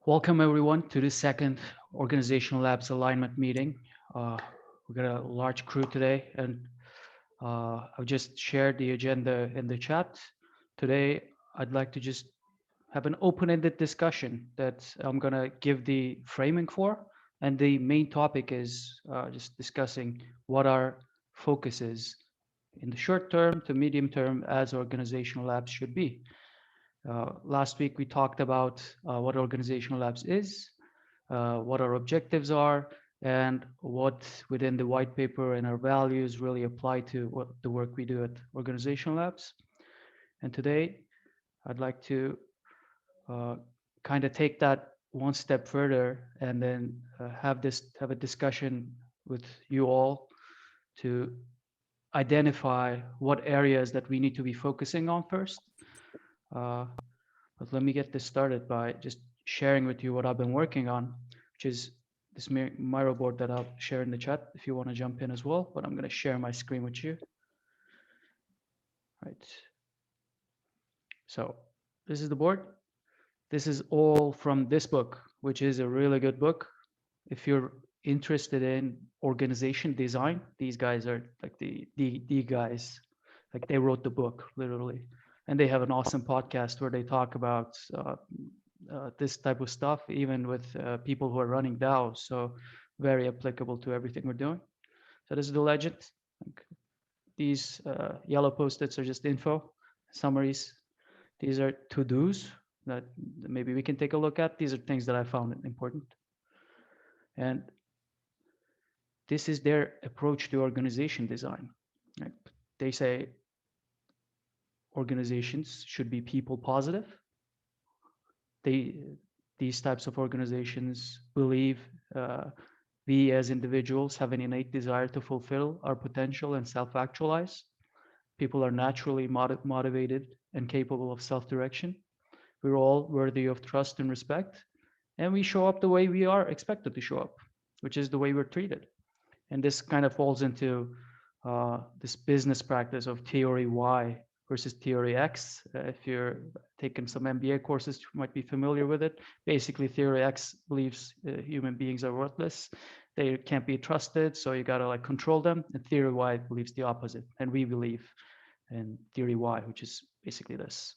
Welcome everyone to the second Organizational Labs alignment meeting. We've got a large crew today, and I've just shared the agenda in the chat. Today, I'd like to just have an open-ended discussion that I'm gonna give the framing for, and the main topic is just discussing what our focus is in the short term to medium term as organizational labs should be. Last week we talked about what organizational labs is, what our objectives are, and what within the white paper and our values really apply to what the work we do at organizational labs. And today I'd like to kind of take that one step further and then have a discussion with you all to identify what areas that we need to be focusing on first. But let me get this started by just sharing with you what I've been working on, which is this Miro board that I'll share in the chat if you want to jump in as well, but I'm going to share my screen with you. Right. So this is the board. This is all from this book, which is a really good book. If you're interested in organization design, these guys are like the guys, like they wrote the book literally. And they have an awesome podcast where they talk about this type of stuff, even with people who are running DAOs. So very applicable to everything we're doing. So this is the legend. These yellow post-its are just info, summaries. These are to-dos that maybe we can take a look at. These are things that I found important. And this is their approach to organization design. Right? They say organizations should be people positive. These types of organizations believe we as individuals have an innate desire to fulfill our potential and self-actualize. People are naturally motivated and capable of self-direction. We're all worthy of trust and respect, and we show up the way we are expected to show up, which is the way we're treated. And this kind of falls into this business practice of theory Y versus theory X. If you're taking some MBA courses, you might be familiar with it. Basically, theory X believes human beings are worthless. They can't be trusted, so you gotta like control them. And theory Y believes the opposite. And we believe in theory Y, which is basically this.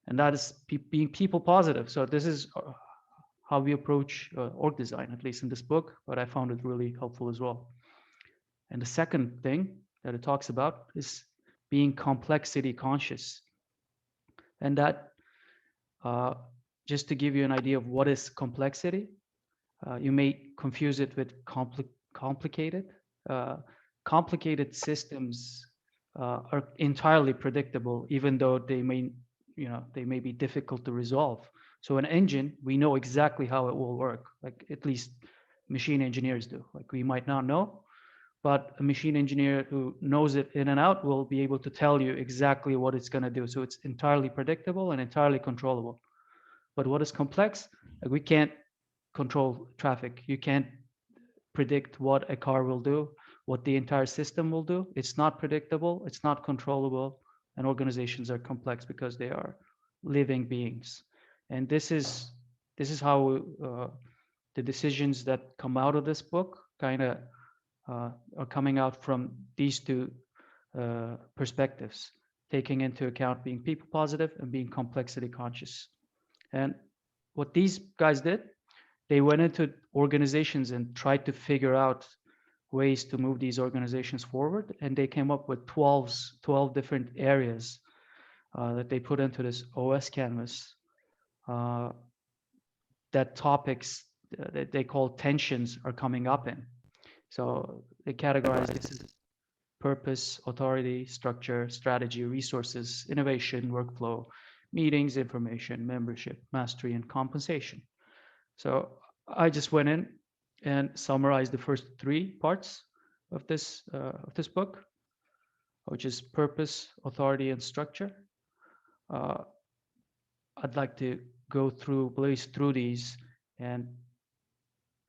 And that is being people positive. So this is how we approach org design, at least in this book, but I found it really helpful as well. And the second thing that it talks about is being complexity conscious. And that, just to give you an idea of what is complexity, you may confuse it with complicated. Complicated systems are entirely predictable, even though they may be difficult to resolve. So an engine, we know exactly how it will work, like at least machine engineers do. Like we might not know, but a machine engineer who knows it in and out will be able to tell you exactly what it's going to do. So it's entirely predictable and entirely controllable. But what is complex? Like we can't control traffic. You can't predict what a car will do, what the entire system will do. It's not predictable, it's not controllable, and organizations are complex because they are living beings. And this is how the decisions that come out of this book kind of are coming out from these two perspectives, taking into account being people positive and being complexity conscious. And what these guys did, they went into organizations and tried to figure out ways to move these organizations forward. And they came up with 12 different areas that they put into this OS canvas, that topics that they call tensions are coming up in. So they categorize this as purpose, authority, structure, strategy, resources, innovation, workflow, meetings, information, membership, mastery, and compensation. So I just went in and summarized the first three parts of this book, which is purpose, authority, and structure. I'd like to go through, blaze through these, and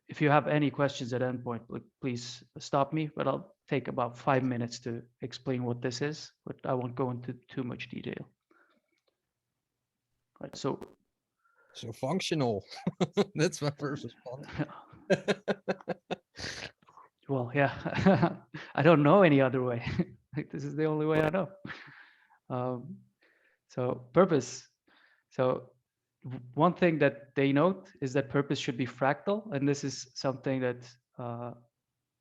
if you have any questions at any point, please stop me, but I'll take about 5 minutes to explain what this is, but I won't go into too much detail. Right, so So functional. That's my first response. Well, yeah, I don't know any other way. Like, this is the only way I know. Um, so purpose. So one thing that they note is that purpose should be fractal, and this is something that uh,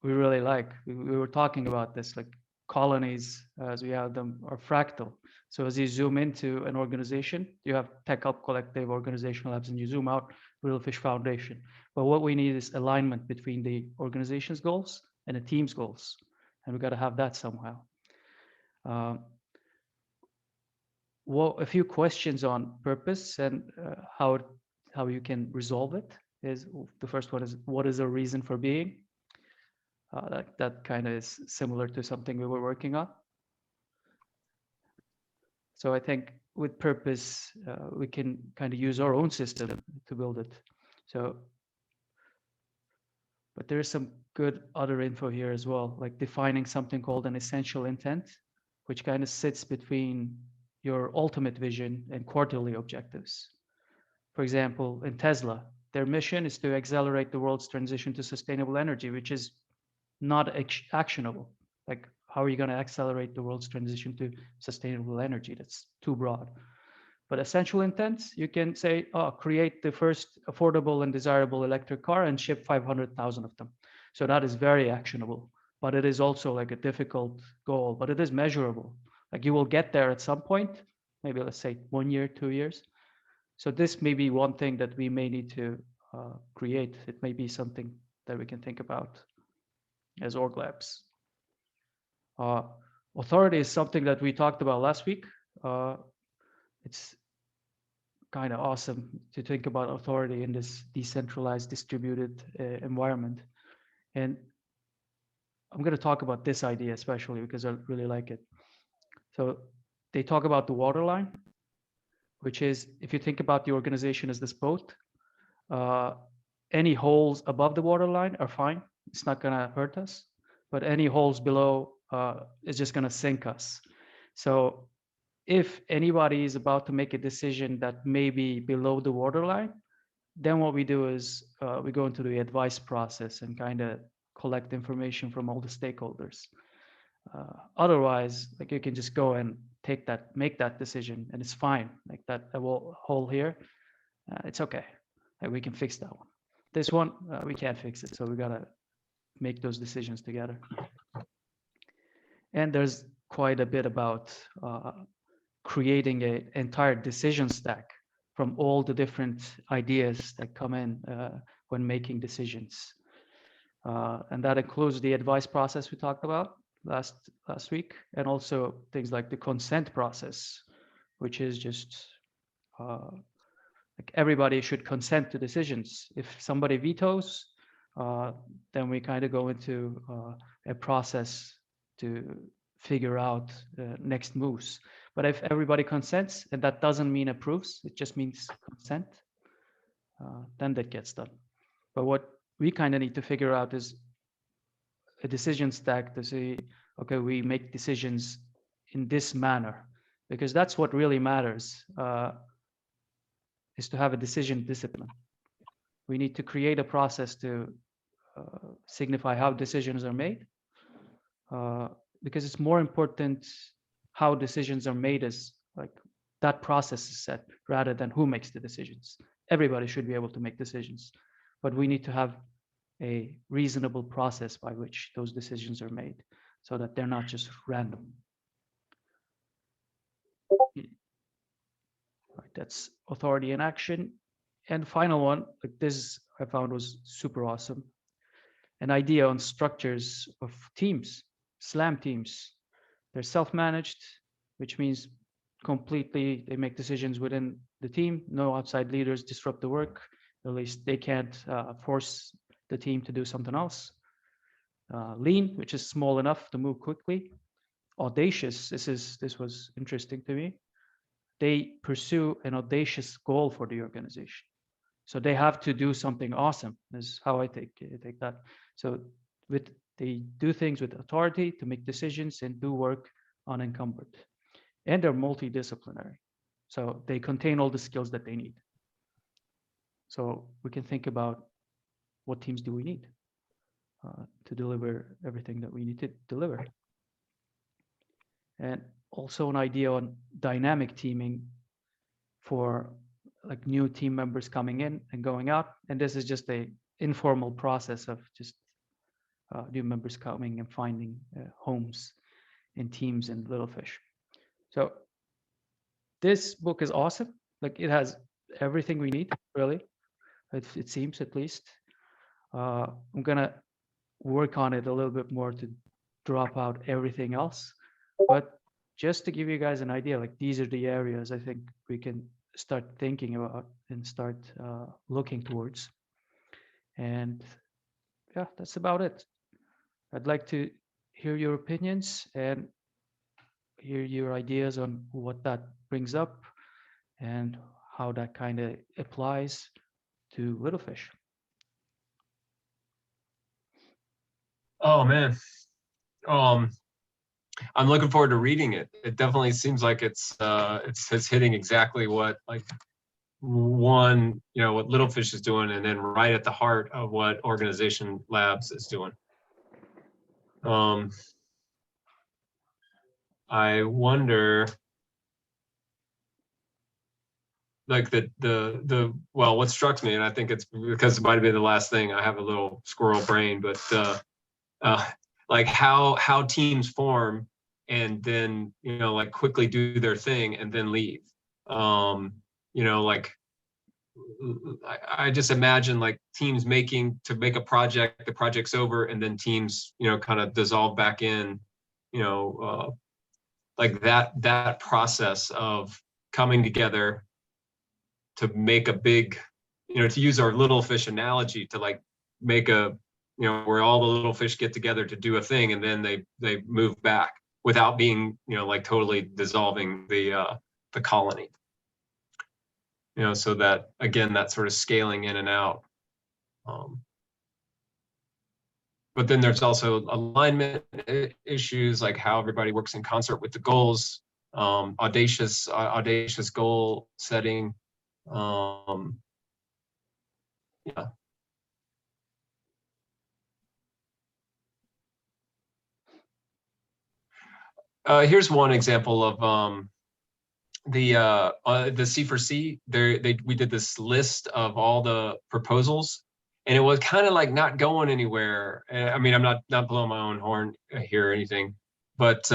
we really like. We were talking about this, like colonies as we have them are fractal. So as you zoom into an organization, you have Tech Up Collective, Organizational Labs, and you zoom out Littlefish Foundation. But what we need is alignment between the organization's goals and the team's goals, and we got to have that somehow. Um, well, a few questions on purpose and how you can resolve it is the first one is what is a reason for being? That kind of is similar to something we were working on. So I think with purpose, we can kind of use our own system to build it. So, but there is some good other info here as well, like defining something called an essential intent, which kind of sits between your ultimate vision and quarterly objectives. For example, in Tesla, their mission is to accelerate the world's transition to sustainable energy, which is not actionable. Like, how are you going to accelerate the world's transition to sustainable energy? That's too broad. But essential intents, you can say, oh, create the first affordable and desirable electric car and ship 500,000 of them. So that is very actionable, but it is also like a difficult goal, but it is measurable. Like, you will get there at some point, maybe let's say 1 year, 2 years. So this may be one thing that we may need to create. It may be something that we can think about as org labs. Uh, Authority is something that we talked about last week. It's kind of awesome to think about authority in this decentralized, distributed environment. And I'm going to talk about this idea especially because I really like it. So they talk about the waterline, which is if you think about the organization as this boat, uh, any holes above the waterline are fine. It's not going to hurt us. But any holes below is just going to sink us. So if anybody is about to make a decision that may be below the waterline, then what we do is we go into the advice process and kind of collect information from all the stakeholders. Otherwise, like, you can just go and make that decision, and it's fine. Like that hole here, it's okay. Like, we can fix that one. This one, we can't fix it, so we gotta make those decisions together. And there's quite a bit about creating an entire decision stack from all the different ideas that come in when making decisions. And that includes the advice process we talked about last week, and also things like the consent process, which is just like everybody should consent to decisions. If somebody vetoes, then we kind of go into a process to figure out next moves. But if everybody consents, and that doesn't mean approves, it just means consent, then that gets done. But what we kind of need to figure out is a decision stack to say, okay, we make decisions in this manner, because that's what really matters, is to have a decision discipline. We need to create a process to signify how decisions are made, uh, because it's more important how decisions are made as like that process is set rather than who makes the decisions. Everybody should be able to make decisions, but we need to have a reasonable process by which those decisions are made so that they're not just random. Right, that's authority in action. And final one, like this I found was super awesome. An idea on structures of teams, SLAM teams. They're self-managed, which means completely they make decisions within the team. No outside leaders disrupt the work. At least they can't force the team to do something else. Lean, which is small enough to move quickly. Audacious. This was interesting to me. They pursue an audacious goal for the organization. So they have to do something awesome. Is how I take that. So with they do things with authority to make decisions and do work unencumbered, and they're multidisciplinary. So they contain all the skills that they need. So we can think about what teams do we need to deliver everything that we need to deliver. And also an idea on dynamic teaming for like new team members coming in and going out. And this is just a informal process of just new members coming and finding homes in teams in littlefish. So this book is awesome. Like it has everything we need, really. It seems, at least. I'm gonna work on it a little bit more to drop out everything else. But just to give you guys an idea, like these are the areas I think we can start thinking about and start looking towards. And yeah, that's about it. I'd like to hear your opinions and hear your ideas on what that brings up and how that kind of applies to littlefish. Oh man. Um, I'm looking forward to reading it. It definitely seems like it's hitting exactly what like one, you know, what Littlefish is doing, and then right at the heart of what Organization Labs is doing. I wonder, like well, what struck me, and I think it's because it might have been the last thing. I have a little squirrel brain, but like how teams form and then, you know, like quickly do their thing and then leave. You know, like I just imagine like teams to make a project, the project's over, and then teams, you know, kind of dissolve back in, you know, like that process of coming together to make a big, you know, to use our little fish analogy, to like make a, you know, where all the little fish get together to do a thing, and then they move back without being, you know, like totally dissolving the colony. You know, so that again, that sort of scaling in and out. But then there's also alignment issues, like how everybody works in concert with the goals, audacious goal setting. Yeah. Here's one example of the C4C. We did this list of all the proposals, and it was kind of like not going anywhere. I mean, I'm not blowing my own horn here or anything, but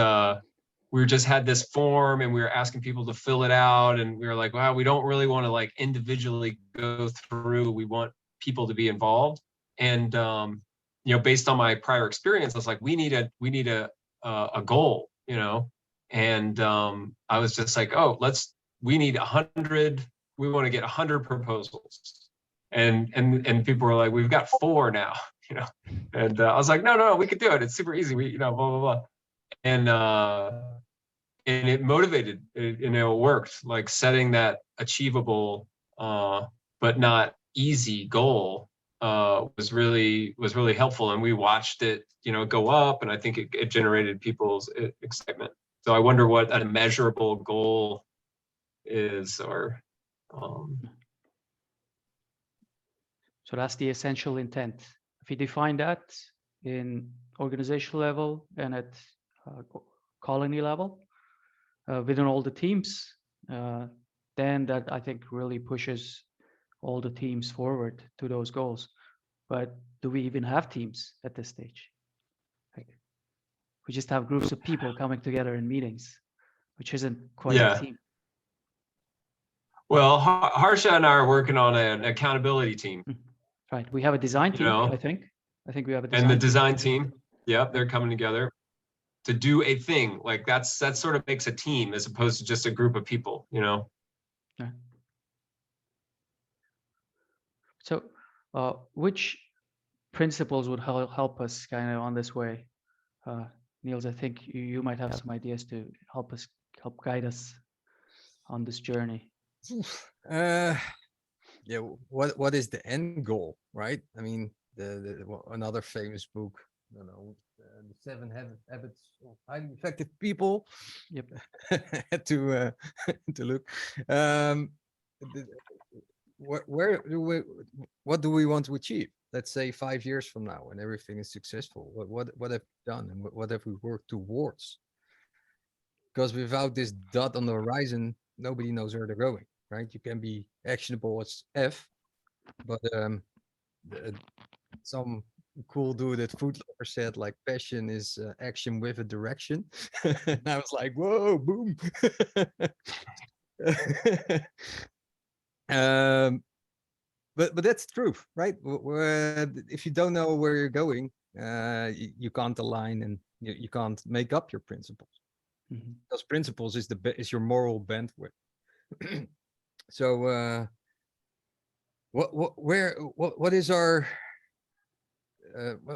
we just had this form and we were asking people to fill it out, and we were like, wow, we don't really want to like individually go through. We want people to be involved. And you know, based on my prior experience, I was like, we need a goal, you know. And I was just like, oh, we need 100. We want to get 100 proposals. And people were like, we've got 4 now, you know. And I was like, no, we could do it. It's super easy. We, you know, blah blah blah. And it motivated, you know, it worked. Like setting that achievable but not easy goal was really helpful. And we watched it, you know, go up, and I think it generated people's excitement. So I wonder what a measurable goal is, or So that's the essential intent. If you define that in organizational level and at colony level, within all the teams, then that I think really pushes all the teams forward to those goals. But do we even have teams at this stage? Like, we just have groups of people coming together in meetings, which isn't quite a team. Well, Harsha and I are working on an accountability team. Right. We have a design team, I think. I think we have a design team. And the design team, yep, they're coming together to do a thing. Like that sort of makes a team as opposed to just a group of people, you know? Yeah. So which principles would help us kind of on this way? Niels, I think you might have some ideas to help guide us on this journey. Yeah, what is the end goal, right? I mean, another famous book, I don't know, the 7 Habits of Highly Effective People. Yep. To to look. what do we want to achieve? Let's say 5 years from now, when everything is successful. What have we done, and what have we worked towards? Because without this dot on the horizon, nobody knows where they're going, right? You can be actionable as F, but some cool dude at Foot Locker said like passion is action with a direction. And I was like, whoa, boom. um, but that's truth, right? If you don't know where you're going, you can't align, and you can't make up your principles. Mhm. Because principles is your moral bandwidth. So what is our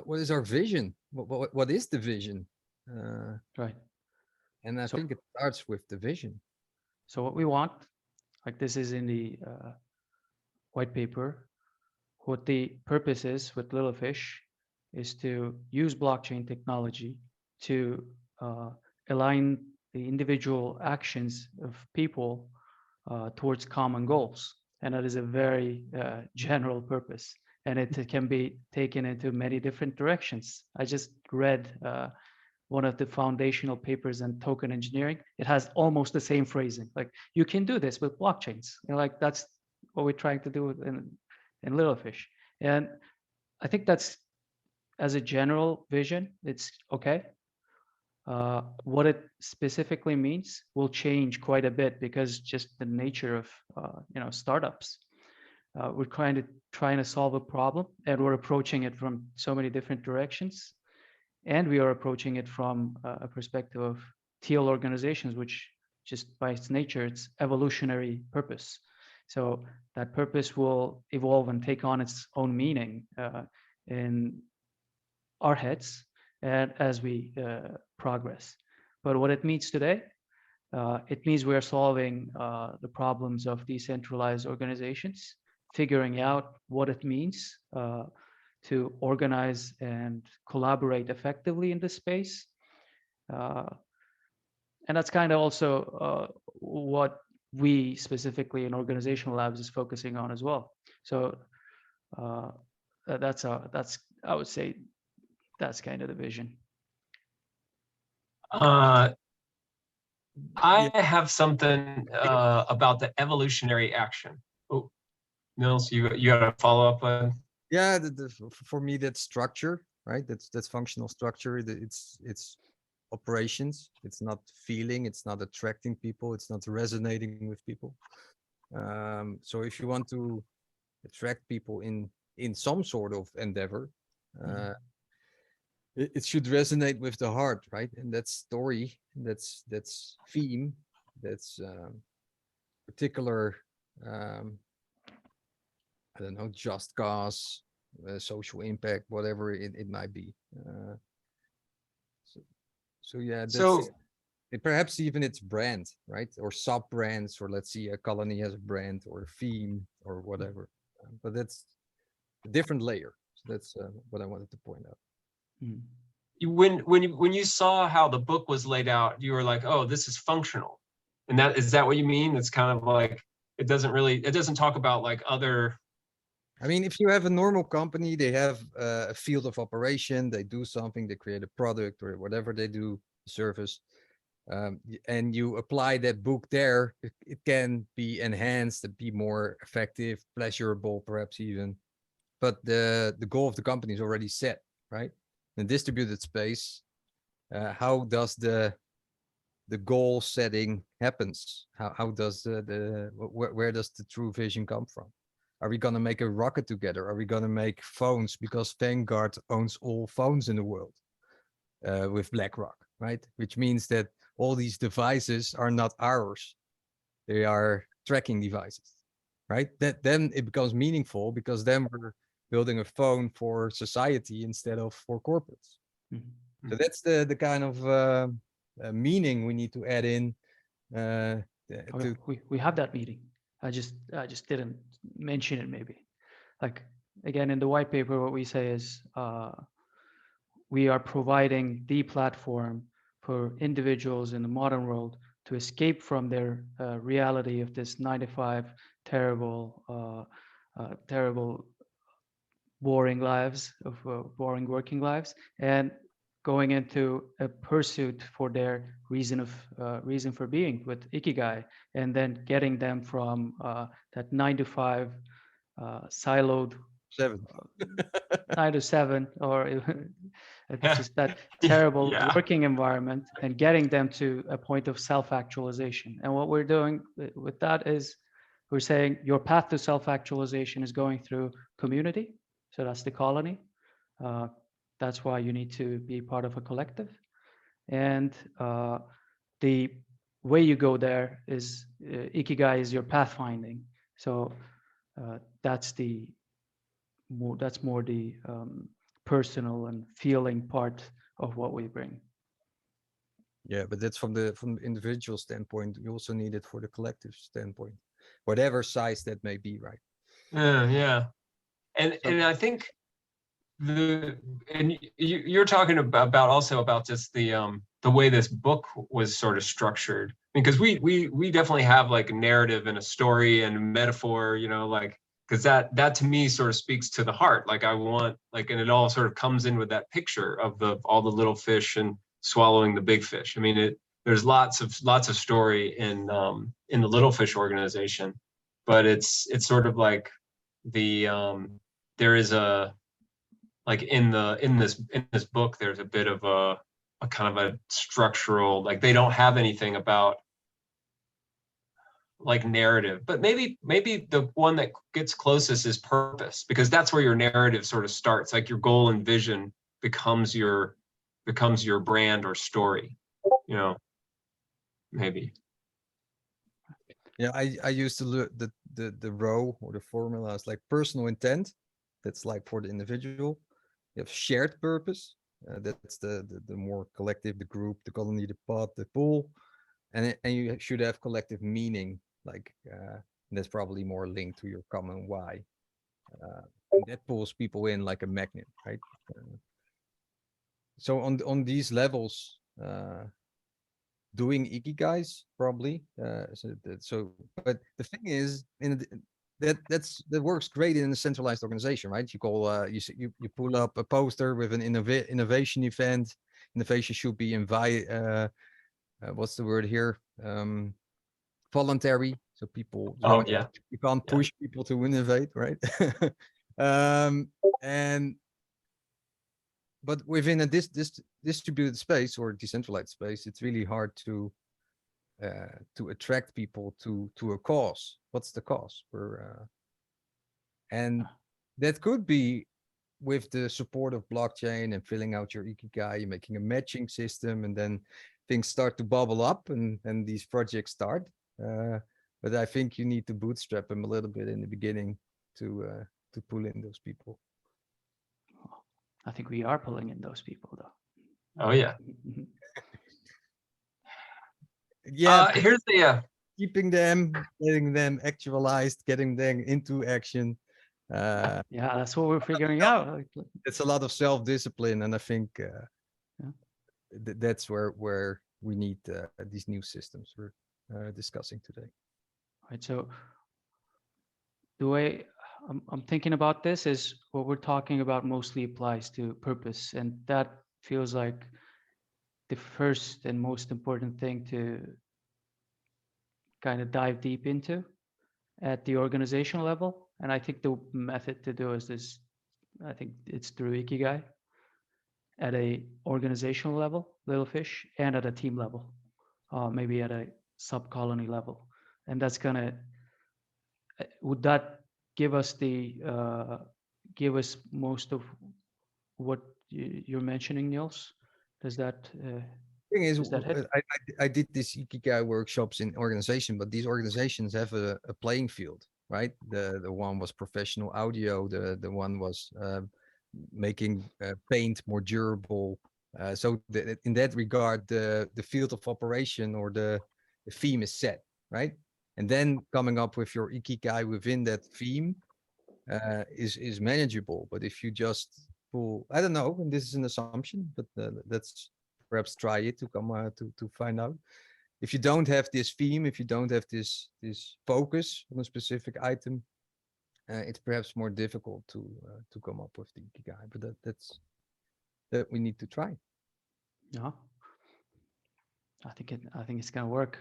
what is our vision? What is the vision? Right. And I So, think it starts with the vision. so what we want, like this is in the white paper, what the purpose is with littlefish is to use blockchain technology to uh, align the individual actions of people towards common goals. And that is a very general purpose. And it can be taken into many different directions. I just read one of the foundational papers in token engineering. It has almost the same phrasing. Like you can do this with blockchains. And like that's what we're trying to do in littlefish. And I think that's as a general vision, it's okay. What it specifically means will change quite a bit because just the nature of startups. We're trying to solve a problem, and we're approaching it from so many different directions, and we are approaching it from a perspective of teal organizations, which just by its nature, it's evolutionary purpose. So that purpose will evolve and take on its own meaning in our heads and as we progress. But what it means today, it means we're solving the problems of decentralized organizations, figuring out what it means to organize and collaborate effectively in this space. Uh, and that's kind of also what we specifically in organizational labs is focusing on as well. So that's I would say that's kind of the vision. I Yeah, have something about the evolutionary action. Oh, Nils, you got to follow up on. yeah. For me, that's structure, right? That's functional structure. It's operations. It's not feeling. It's not attracting people. It's not resonating with people. So if you want to attract people in some sort of endeavor, uh, it should resonate with the heart, right? And that's story, that's theme, that's particular, um, I don't know, just cause, social impact, whatever it might be. So, so yeah, So that's perhaps even its brand, right? Or sub brands, or let's see, a colony has a brand or a theme or whatever. But that's a different layer. So that's what I wanted to point out. Mm. when you saw how the book was laid out, you were like, oh, this is functional. And is that what you mean? It's kind of like it doesn't talk about like other. I mean, if you have a normal company, they have a field of operation, they do something, they create a product or whatever they do, service, and you apply that book there, it can be enhanced and be more effective, pleasurable, perhaps even. But the goal of the company is already set, right? In distributed space, how does the goal setting happens? How does where does the true vision come from? Are we gonna make a rocket together? Are we gonna make phones because Vanguard owns all phones in the world with BlackRock, right? Which means that all these devices are not ours; they are tracking devices, right? That then it becomes meaningful because then we're building a phone for society instead of for corporates. Mhm. So that's the kind of meaning we need to add in. Uh, Oh, yeah, to we have that meeting. I just didn't mention it maybe. Like again in the white paper, what we say is we are providing the platform for individuals in the modern world to escape from their reality of this 9 to 5 terrible boring lives of boring working lives, and going into a pursuit for their reason for being with ikigai, and then getting them from that 9 to 5 siloed 7. 9 to 7, or it's just that terrible Yeah. working environment, and getting them to a point of self-actualization. And what we're doing with that is we're saying your path to self-actualization is going through community. So that's the colony. Uh, that's why you need to be part of a collective. And the way you go there is ikigai is your pathfinding. So that's more the personal and feeling part of what we bring. Yeah, but that's from the individual standpoint. You also need it for the collective standpoint, whatever size that may be, right? Yeah. And I think you're talking about also about just the way this book was sort of structured, because we definitely have like a narrative and a story and a metaphor, like, because that to me sort of speaks to the heart. Like I want, like, and it all sort of comes in with that picture of all the little fish and swallowing the big fish. I mean, there's lots of story in the little fish organization, but it's sort of like there is a, like in this book, there's a bit of a kind of a structural, like they don't have anything about like narrative, but maybe the one that gets closest is purpose, because that's where your narrative sort of starts. Like your goal and vision becomes your brand or story, maybe. Yeah, I used to look the row or the formula is like personal intent. That's like for the individual. You have shared purpose. That's the more collective, the group, the colony, the pod, the pool, and you should have collective meaning. Like that's probably more linked to your common why. And that pulls people in like a magnet, right? So on these levels, doing ikigais probably. But the thing is, that works great in a centralized organization, right? You call you pull up a poster with an innovation event. Innovation should be what's the word here? Voluntary, so people Oh join. yeah. You can't push people to innovate, right? And but within a distributed space or decentralized space, it's really hard to attract people to a cause. What's the cause? And that could be with the support of blockchain and filling out your ikigai, making a matching system, and then things start to bubble up, and these projects start. But I think you need to bootstrap them a little bit in the beginning to pull in those people. I think we are pulling in those people, though. Oh yeah. Yeah. Here's the Keeping them, getting them actualized, getting them into action. Yeah, that's what we're figuring out. It's a lot of self-discipline, and I think that's where we need these new systems we're discussing today. Right. So the way I'm thinking about this is what we're talking about mostly applies to purpose, and that feels like the first and most important thing to kind of dive deep into at the organizational level. And I think the method to do is this. I think it's through Ikigai at a organizational level, little fish, and at a team level, maybe at a sub colony level. And that's gonna, would that give us give us most of what you're mentioning, Niels? Does that Thing is, does that hit? I did this ikigai workshops in organization, but these organizations have a playing field, right? The one was professional audio, the one was making paint more durable. So in that regard, the field of operation or the theme is set, right? And then coming up with your ikigai within that theme is manageable. But if you just pull, I don't know, and this is an assumption, but let's perhaps try it to come to find out. if you don't have this theme, if you don't have this focus on a specific item, it's perhaps more difficult to come up with the ikigai. But that we need to try. Yeah, I think it's gonna work.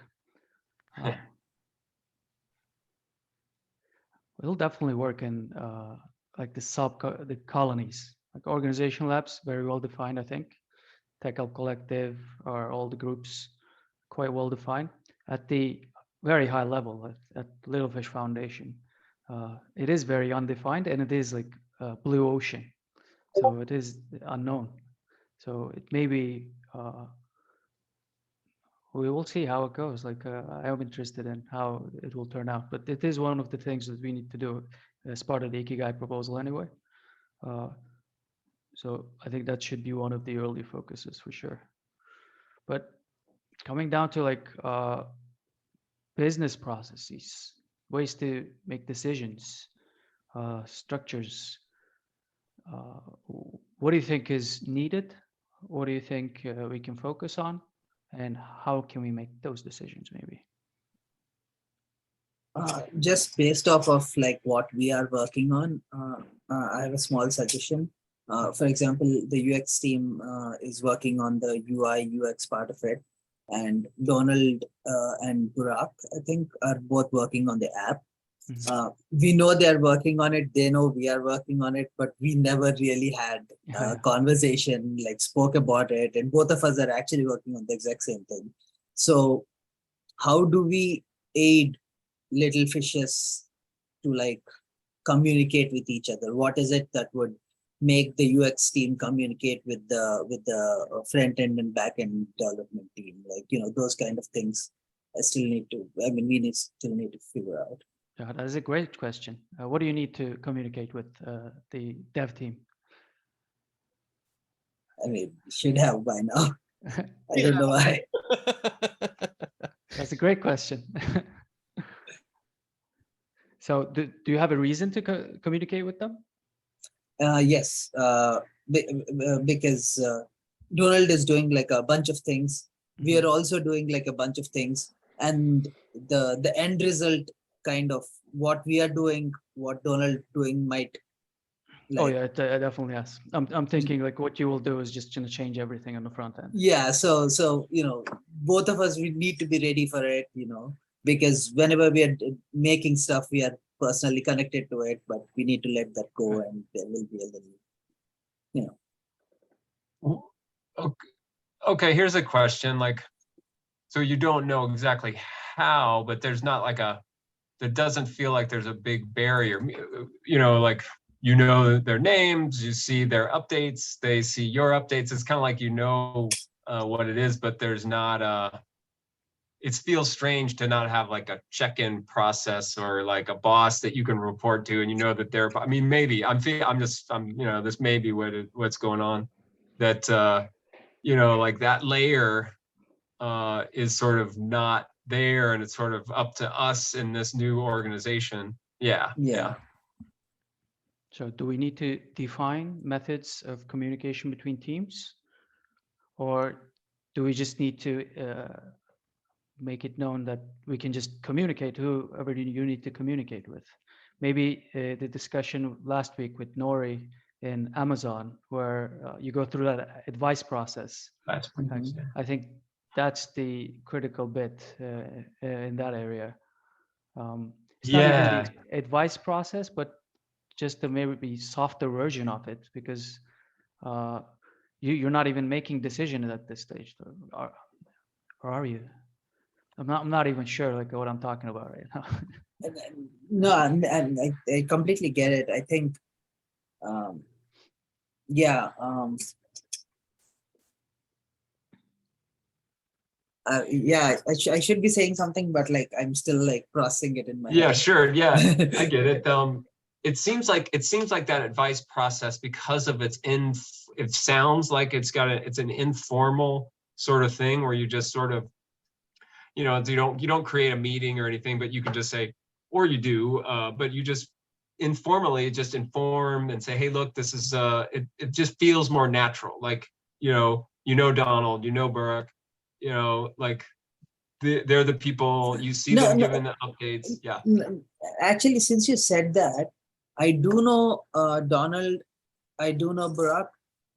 It'll definitely work in like the colonies, like organization labs, very well defined. I think Tech Help Collective are all the groups quite well defined. At the very high level, at Littlefish Foundation, it is very undefined, and it is like blue ocean, so it is unknown. So it may be. We will see how it goes. Like I am interested in how it will turn out, but it is one of the things that we need to do as part of the Ikigai proposal anyway. So I think that should be one of the early focuses for sure. But coming down to like business processes, ways to make decisions, structures, what do you think is needed? What do you think we can focus on? And how can we make those decisions maybe? Just based off of like what we are working on, I have a small suggestion. For example, the UX team is working on the UI UX part of it, and Donald and Burak, I think, are both working on the app. We know they're working on it, they know we are working on it, but we never really had a conversation, like spoke about it, and both of us are actually working on the exact same thing. So how do we aid little fishes to like communicate with each other? What is it that would make the UX team communicate with the front end and back end development team? Like, you know, those kind of things we still need to figure out. Yeah, that is a great question. What do you need to communicate with the dev team? I mean, should have by now. I don't know why. That's a great question. So do you have a reason to communicate with them? Yes, because Donald is doing like a bunch of things. We are also doing like a bunch of things, and the end result, kind of what we are doing, what Donald doing might. Like, oh yeah, it definitely has. I'm thinking like what you will do is just gonna change everything on the front end. Yeah, so you know, both of us, we need to be ready for it, you know, because whenever we are making stuff, we are personally connected to it, but we need to let that go, and there will be a little, you know. Okay, here's a question. Like, so you don't know exactly how, but there's not like there doesn't feel like there's a big barrier, you know, like, you know their names, you see their updates, they see your updates. It's kind of like, you know what it is, but there's not it feels strange to not have like a check-in process or like a boss that you can report to, and you know that they're, I mean, maybe I'm you know, this may be what's going on, that you know, like that layer is sort of not there, and it's sort of up to us in this new organization. Yeah. So do we need to define methods of communication between teams, or do we just need to make it known that we can just communicate to whoever you need to communicate with? Maybe the discussion last week with Nori in Amazon, where you go through that advice process. That's I think that's the critical bit in that area. It's not even the advice process, but just the maybe softer version of it, because you're not even making decisions at this stage, or are you? I'm not even sure like what I'm talking about right now. No, and I completely get it. I think, yeah. Yeah, I should be saying something, but like I'm still like processing it in my head. Yeah, sure. Yeah, I get it. It seems like that advice process, because of it sounds like it's an informal sort of thing where you just sort of, you know, you don't create a meeting or anything, but you can just say, or you do, but you just informally just inform and say, hey, look, this is it just feels more natural. Like, you know Donald, you know Burak, you know, like they're the people you see No, them no, giving the updates. Yeah. Actually, since you said that, I do know Donald, I do know Barack,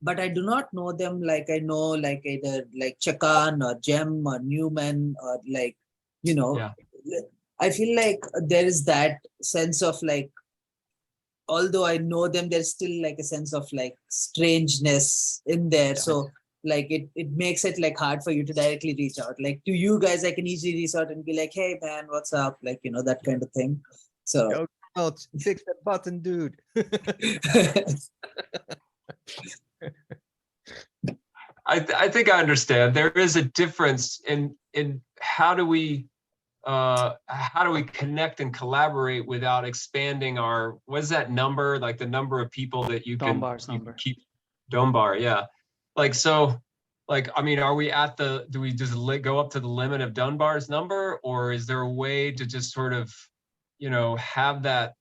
but I do not know them like I know like either like Chakan or Jem or Newman or like, you know, Yeah. I feel like there is that sense of like, although I know them, there's still like a sense of like strangeness in there. Yeah. So like it makes it like hard for you to directly reach out. Like to you guys, I can easily reach out and be like, hey man, what's up? Like, you know, that kind of thing. So Yo, Donald, fix that button, dude. I think I understand. There is a difference in how do we connect and collaborate without expanding our, what is that number, like the number of people that you can Dunbar's number. keep. Dunbar, yeah. Like, so, like, I mean, are we at the, do we just go up to the limit of Dunbar's number, or is there a way to just sort of, you know, have that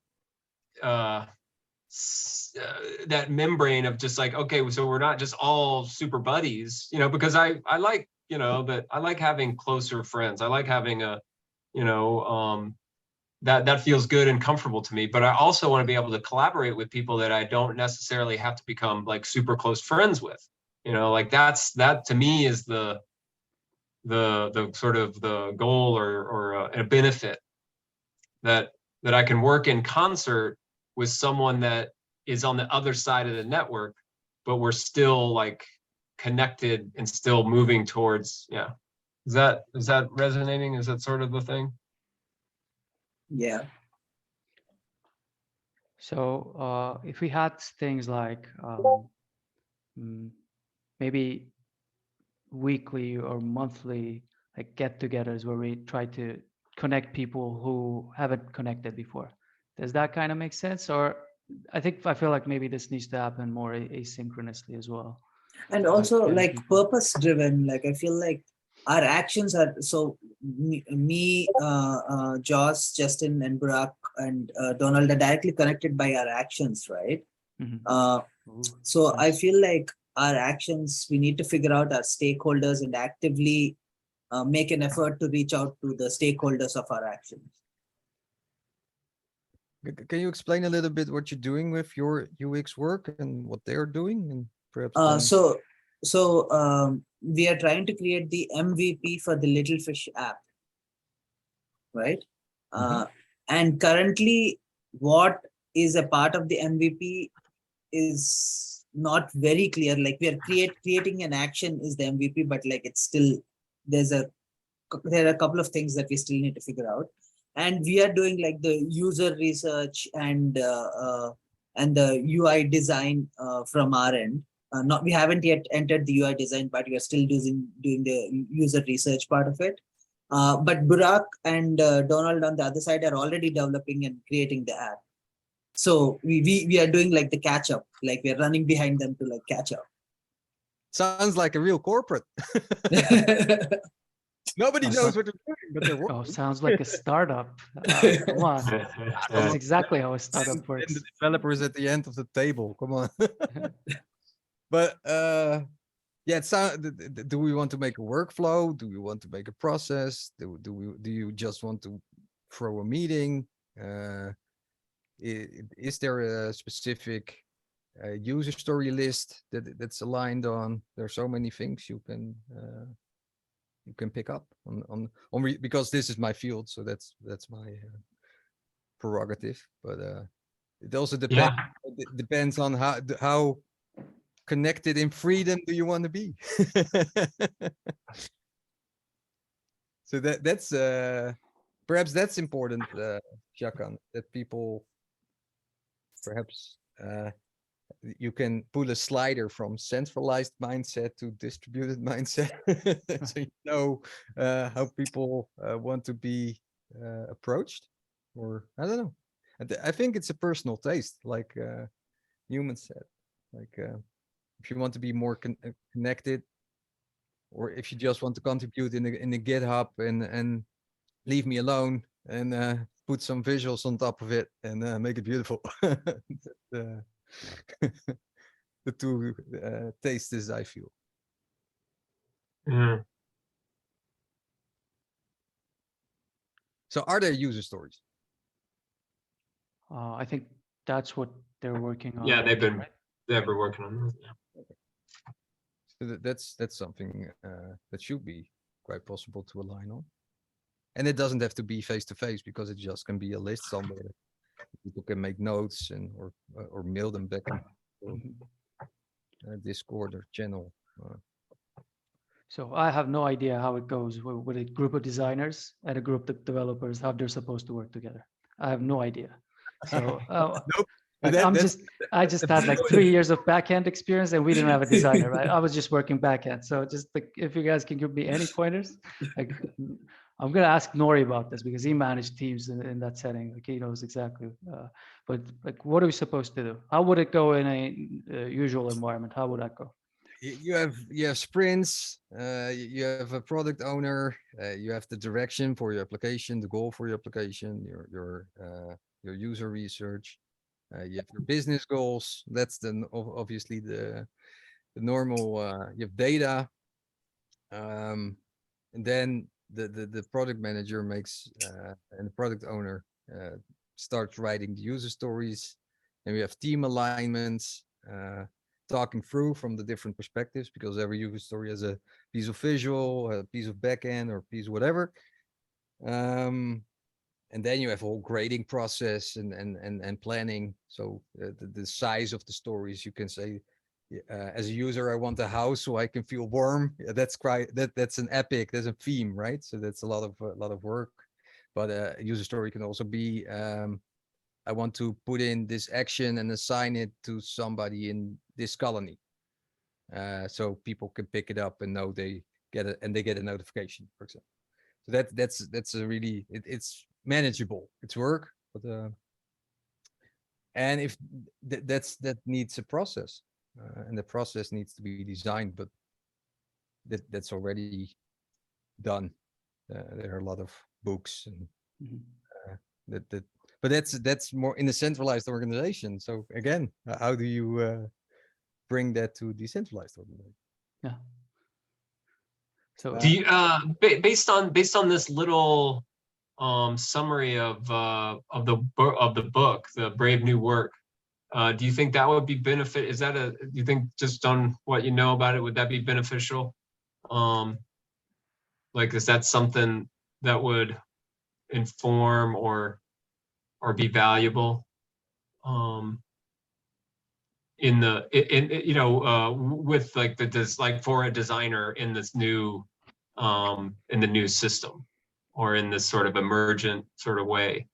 that membrane of just like, okay, so we're not just all super buddies, you know, because I like, you know, that I like having closer friends. I like having a, you know, that feels good and comfortable to me. But I also want to be able to collaborate with people that I don't necessarily have to become like super close friends with. You know, like that to me is the sort of the goal or a benefit that I can work in concert with someone that is on the other side of the network, but we're still like connected and still moving towards, yeah. Is that resonating? Is that sort of the thing? yeah. So if we had things like maybe weekly or monthly like get-togethers where we try to connect people who haven't connected before, does that kind of make sense? Or I feel like maybe this needs to happen more asynchronously as well. And also Getting like people. purpose driven. Like I feel like our actions are so Joss, Justin, and Barack and Donald are directly connected by our actions, right? Mhm. Ooh, So I nice. feel like our actions, we need to figure out our stakeholders and actively make an effort to reach out to the stakeholders of our actions. Can you explain a little bit what you're doing with your UX work and what they're doing, and perhaps Uh, then so we are trying to create the MVP for the littlefish app, right? Mhm. And currently, what is a part of the MVP is not very clear. Like we are creating an action is the MVP, but like it's still there are a couple of things that we still need to figure out. And we are doing like the user research and the UI design from our end. Not we haven't yet entered the UI design, but we are still doing the user research part of it. But Burak and Donald on the other side are already developing and creating the app. So we are doing like the catch up, like we're running behind them to like catch up. sounds like a real corporate. Nobody Oh, knows what they're doing, but they're Oh, working. sounds like a startup. Come on. That's exactly how a startup And works. the developers at the end of the table. Come on. But yeah, it do we want to make a workflow? Do we want to make a process? Do you just want to throw a meeting? Is there a specific user story list that's aligned on? There are so many things you can pick up on because this is my field, so that's my prerogative. But it also Yeah. depends on how connected in freedom do you want to be. So that's perhaps that's important, Jakan, that people perhaps you can pull a slider from centralized mindset to distributed mindset, so you know how people want to be approached, or I don't know. I think it's a personal taste, like Newman said. Like if you want to be more connected, or if you just want to contribute in the GitHub and leave me alone and put some visuals on top of it and make it beautiful. uh, the two tastes I feel. Mm. So are there user stories? I think that's what they're working on. Yeah, they've been right? working on this. Yeah. So that's something that should be quite possible to align on. And it doesn't have to be face to face, because it just can be a list somewhere. People can make notes and or mail them back and or, Discord or channel. So I have no idea how it goes with a group of designers and a group of developers, how they're supposed to work together. I have no idea. So Nope. like I just had like 3 years of backend experience, and we didn't have a designer, right? I was just working backend. So just like, if you guys can give me any pointers, like I'm gonna ask Nori about this because he managed teams in that setting. Like he knows exactly. But like, what are we supposed to do? How would it go in a usual environment? How would that go? You have sprints, you have a product owner, you have the direction for your application, the goal for your application, your user research, you have your business goals. That's obviously the normal. You have data, and then the product manager makes and the product owner starts writing the user stories, and we have team alignments. Talking through from the different perspectives, because every user story has a piece of visual, a piece of backend, or a piece of whatever. And then you have a whole grading process and planning. So the size of the stories, you can say, as a user, I want a house so I can feel warm. That's quite that's an epic. There's a theme, right? So that's a lot of work. But a user story can also be I want to put in this action and assign it to somebody in this colony, so people can pick it up and know they get it, and they get a notification, for example. So that's a really it's manageable. It's work, but and if that needs a process, and the process needs to be designed, but that's already done. There are a lot of books and Mhm. that but that's more in a centralized organization. So again, how do you bring that to decentralized organization? Yeah. So Do you based on this little summary of the book, The Brave New Work, do you think that would be benefit? Is that do you think, just on what you know about it, would that be beneficial? Like, is that something that would inform or be valuable in you know, with like like for a designer in this new in the new system, or in this sort of emergent sort of way?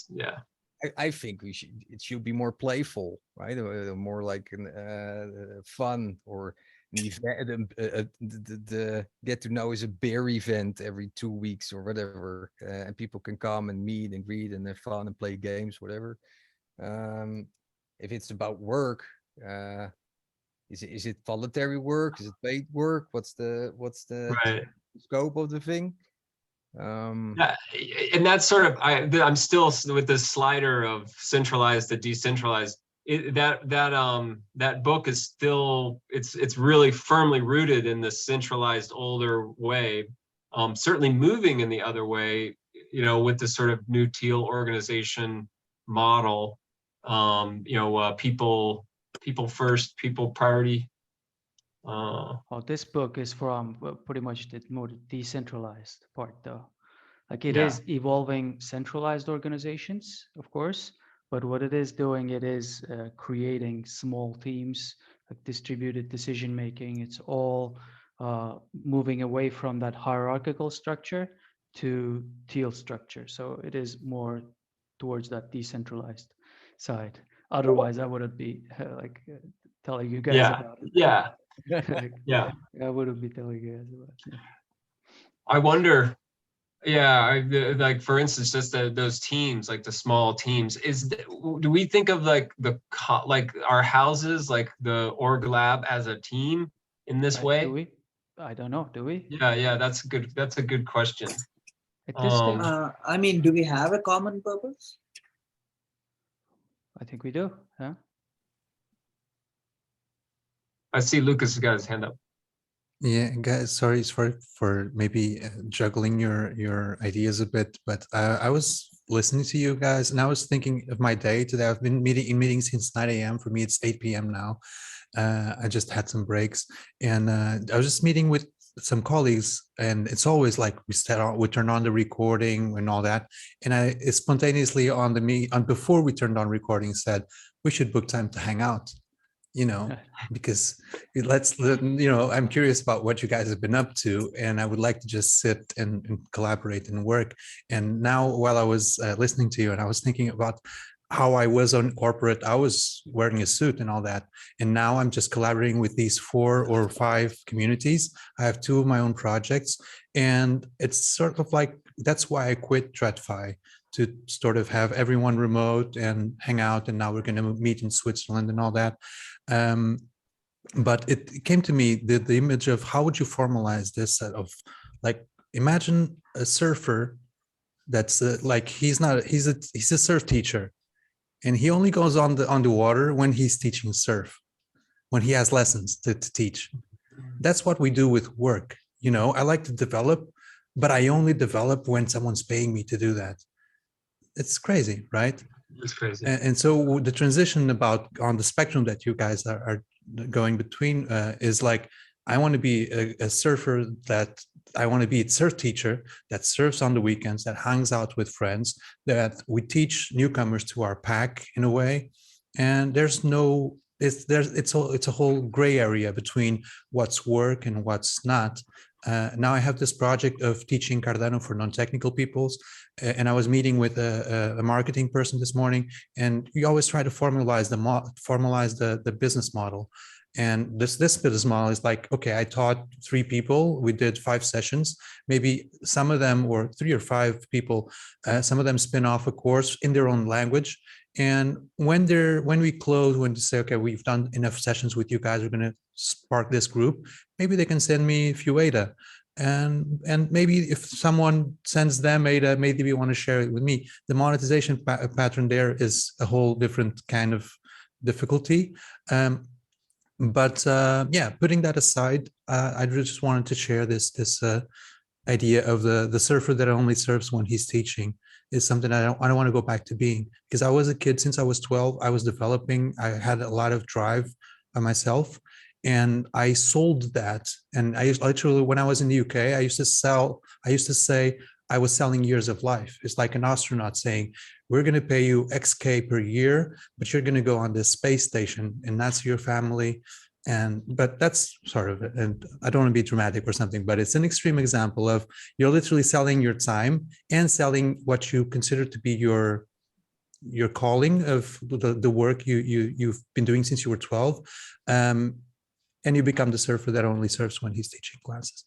Yeah. I think it should be more playful, right? More like fun, or an event. The get to know is a beer event every 2 weeks or whatever, and people can come and meet and greet and have fun and play games, whatever. If it's about work, is it voluntary work? Is it paid work? What's the Right. scope of the thing? Yeah, and that's sort of, I'm still with this slider of centralized to decentralized. That book is still, it's really firmly rooted in the centralized older way. Certainly moving in the other way, you know, with this sort of new teal organization model. You know, people first, people priority. well, this book is from pretty much the more decentralized part, though. Like it Yeah. is evolving centralized organizations, of course, but what it is doing, it is creating small teams, like distributed decision making. It's all moving away from that hierarchical structure to teal structure. So it is more towards that decentralized side. Otherwise, I wouldn't be telling you guys Yeah. about it. Yeah. Like, Yeah. I wouldn't be telling you guys about it. I wonder, yeah, like for instance, just those teams, like the small teams, do we think of like like our houses, like the org lab as a team in this Right? Do way? we? I don't know. Do we? Yeah, that's a good question. At this stage, I mean, do we have a common purpose? I think we do. Huh? I see Lucas has got his hand up. Yeah, guys, sorry for maybe juggling your ideas a bit, but I was listening to you guys and I was thinking of my day today. I've been in meetings since 9 a.m. For me, it's 8 p.m. now. I just had some breaks, and I was just meeting with some colleagues, and it's always like we turn on the recording and all that, and I spontaneously on before we turned on recording said we should book time to hang out, because I'm curious about what you guys have been up to, and I would like to just sit and collaborate and work. And now, while I was listening to you, and I was thinking about how I was on corporate, I was wearing a suit and all that, and now I'm just collaborating with these 4 or 5 communities. I have 2 of my own projects, and it's sort of like that's why I quit TradFi, to sort of have everyone remote and hang out. And now we're going to meet in Switzerland and all that. But it came to me the image of how would you formalize this set of, like, imagine a surfer that's like he's a surf teacher, and he only goes on the water when he's teaching surf, when he has lessons to teach. That's what we do with work. I like to develop, but I only develop when someone's paying me to do that. It's crazy, right? It's crazy. And so the transition about on the spectrum that you guys are going between is like, I want to be a surfer, that I want to be a surf teacher that surfs on the weekends, that hangs out with friends, that we teach newcomers to our pack in a way. And it's a whole gray area between what's work and what's not. Now I have this project of teaching Cardano for non-technical peoples, and I was meeting with a marketing person this morning, and we always try to formalize the business model. And this business model is like, okay, I taught 3 people, we did 5 sessions, maybe some of them, or 3 or 5 people, some of them spin off a course in their own language. And when we close, when to say, okay, we've done enough sessions with you guys, we're going to spark this group, maybe they can send me a few ADA. And maybe if someone sends them ADA, maybe we want to share it with me. The monetization pattern there is a whole different kind of difficulty. But yeah, putting that aside, I just wanted to share this idea of the surfer that only surfs when he's teaching is something I don't want to go back to being, because I was a kid since I was 12. I was developing. I had a lot of drive by myself, and I sold that. And I literally, when I was in the UK, I used to say I was selling years of life. It's like an astronaut saying, we're going to pay you XK per year, but you're going to go on this space station, and that's your family. But that's sort of it. And I don't want to be dramatic or something, but it's an extreme example of you're literally selling your time and selling what you consider to be your calling of the work you've been doing since you were 12. And you become the surfer that only surfs when he's teaching classes.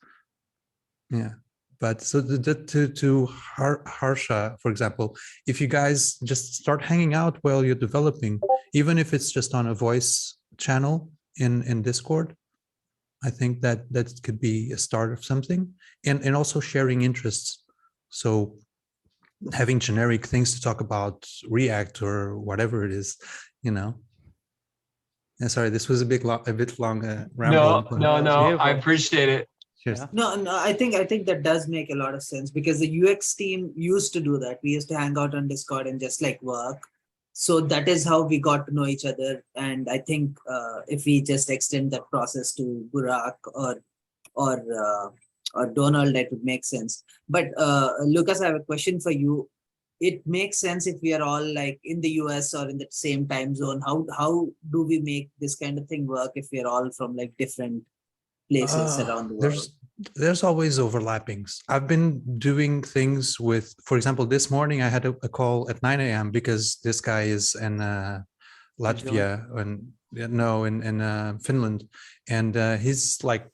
Yeah. But so to Harsha, for example, if you guys just start hanging out while you're developing, even if it's just on a voice channel in Discord, I think that could be a start of something. And also sharing interests. So having generic things to talk about, React or whatever it is, And sorry, this was a bit long ramble. No, I appreciate it. Cheers. No, I think that does make a lot of sense, because the UX team used to do that. We used to hang out on Discord and just like work. So that is how we got to know each other. And I think if we just extend that process to Burak or Donald, that would make sense. But Lucas, I have a question for you. It makes sense if we are all like in the US or in the same time zone. How do we make this kind of thing work if we are all from like different places around the world? There's always overlappings. I've been doing things with, for example, this morning I had a call at 9 a.m. because this guy is in Latvia and in Finland, and he's like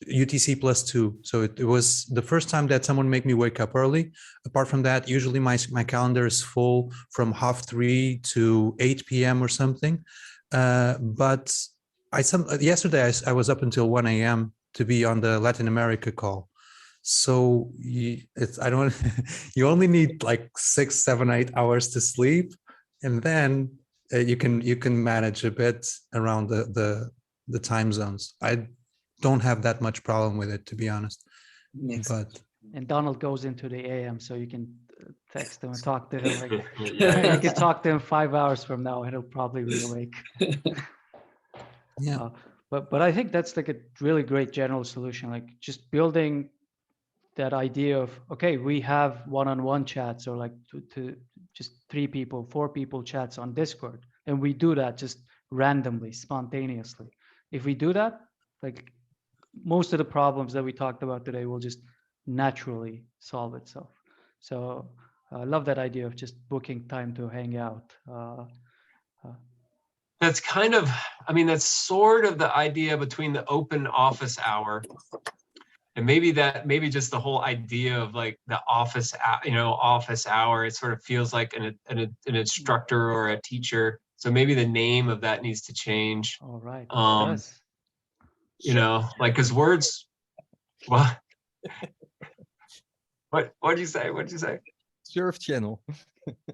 UTC +2. So it was the first time that someone made me wake up early. Apart from that, usually my calendar is full from 3:30 to 8 p.m. or something. But yesterday I was up until 1 a.m. to be on the Latin America call. So you only need like 6, 7, 8 hours to sleep, and then you can manage a bit around the time zones. don't have that much problem with it, to be honest. Makes But And Donald goes into the AM, so you can text him and talk to him. Like, Yeah. you can talk to him 5 hours from now, and he'll probably be awake. yeah, But I think that's like a really great general solution. Like just building that idea of, okay, we have one-on-one chats, or like to just 3 people, 4 people chats on Discord, and we do that just randomly, spontaneously. If we do that, like most of the problems that we talked about today will just naturally solve itself. So I love that idea of just booking time to hang out. That's kind of, I mean, that's sort of the idea between the open office hour and maybe just the whole idea of like the office, office hour. It sort of feels like an instructor or a teacher. So maybe the name of that needs to change. All right. Um, Yes. like, because words, what what'd you say? What'd you say? Surf channel.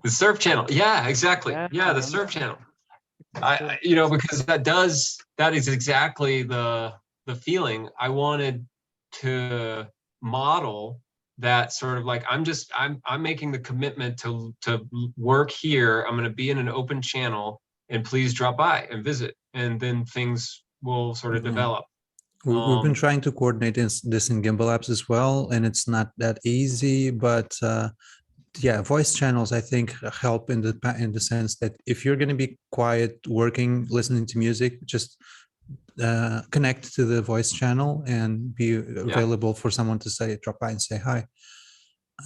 The surf channel. Yeah, exactly. Yeah, Yeah, the man. surf channel. Because that is exactly the feeling I wanted to model. That sort of like, I'm making the commitment to work here. I'm going to be in an open channel, and please drop by and visit, and then things will sort of Yeah. develop. we've been trying to coordinate this in Gimbal apps as well, and it's not that easy, but yeah, voice channels I think help in the sense that if you're going to be quiet, working, listening to music, just connect to the voice channel and be available for someone to drop by and say hi.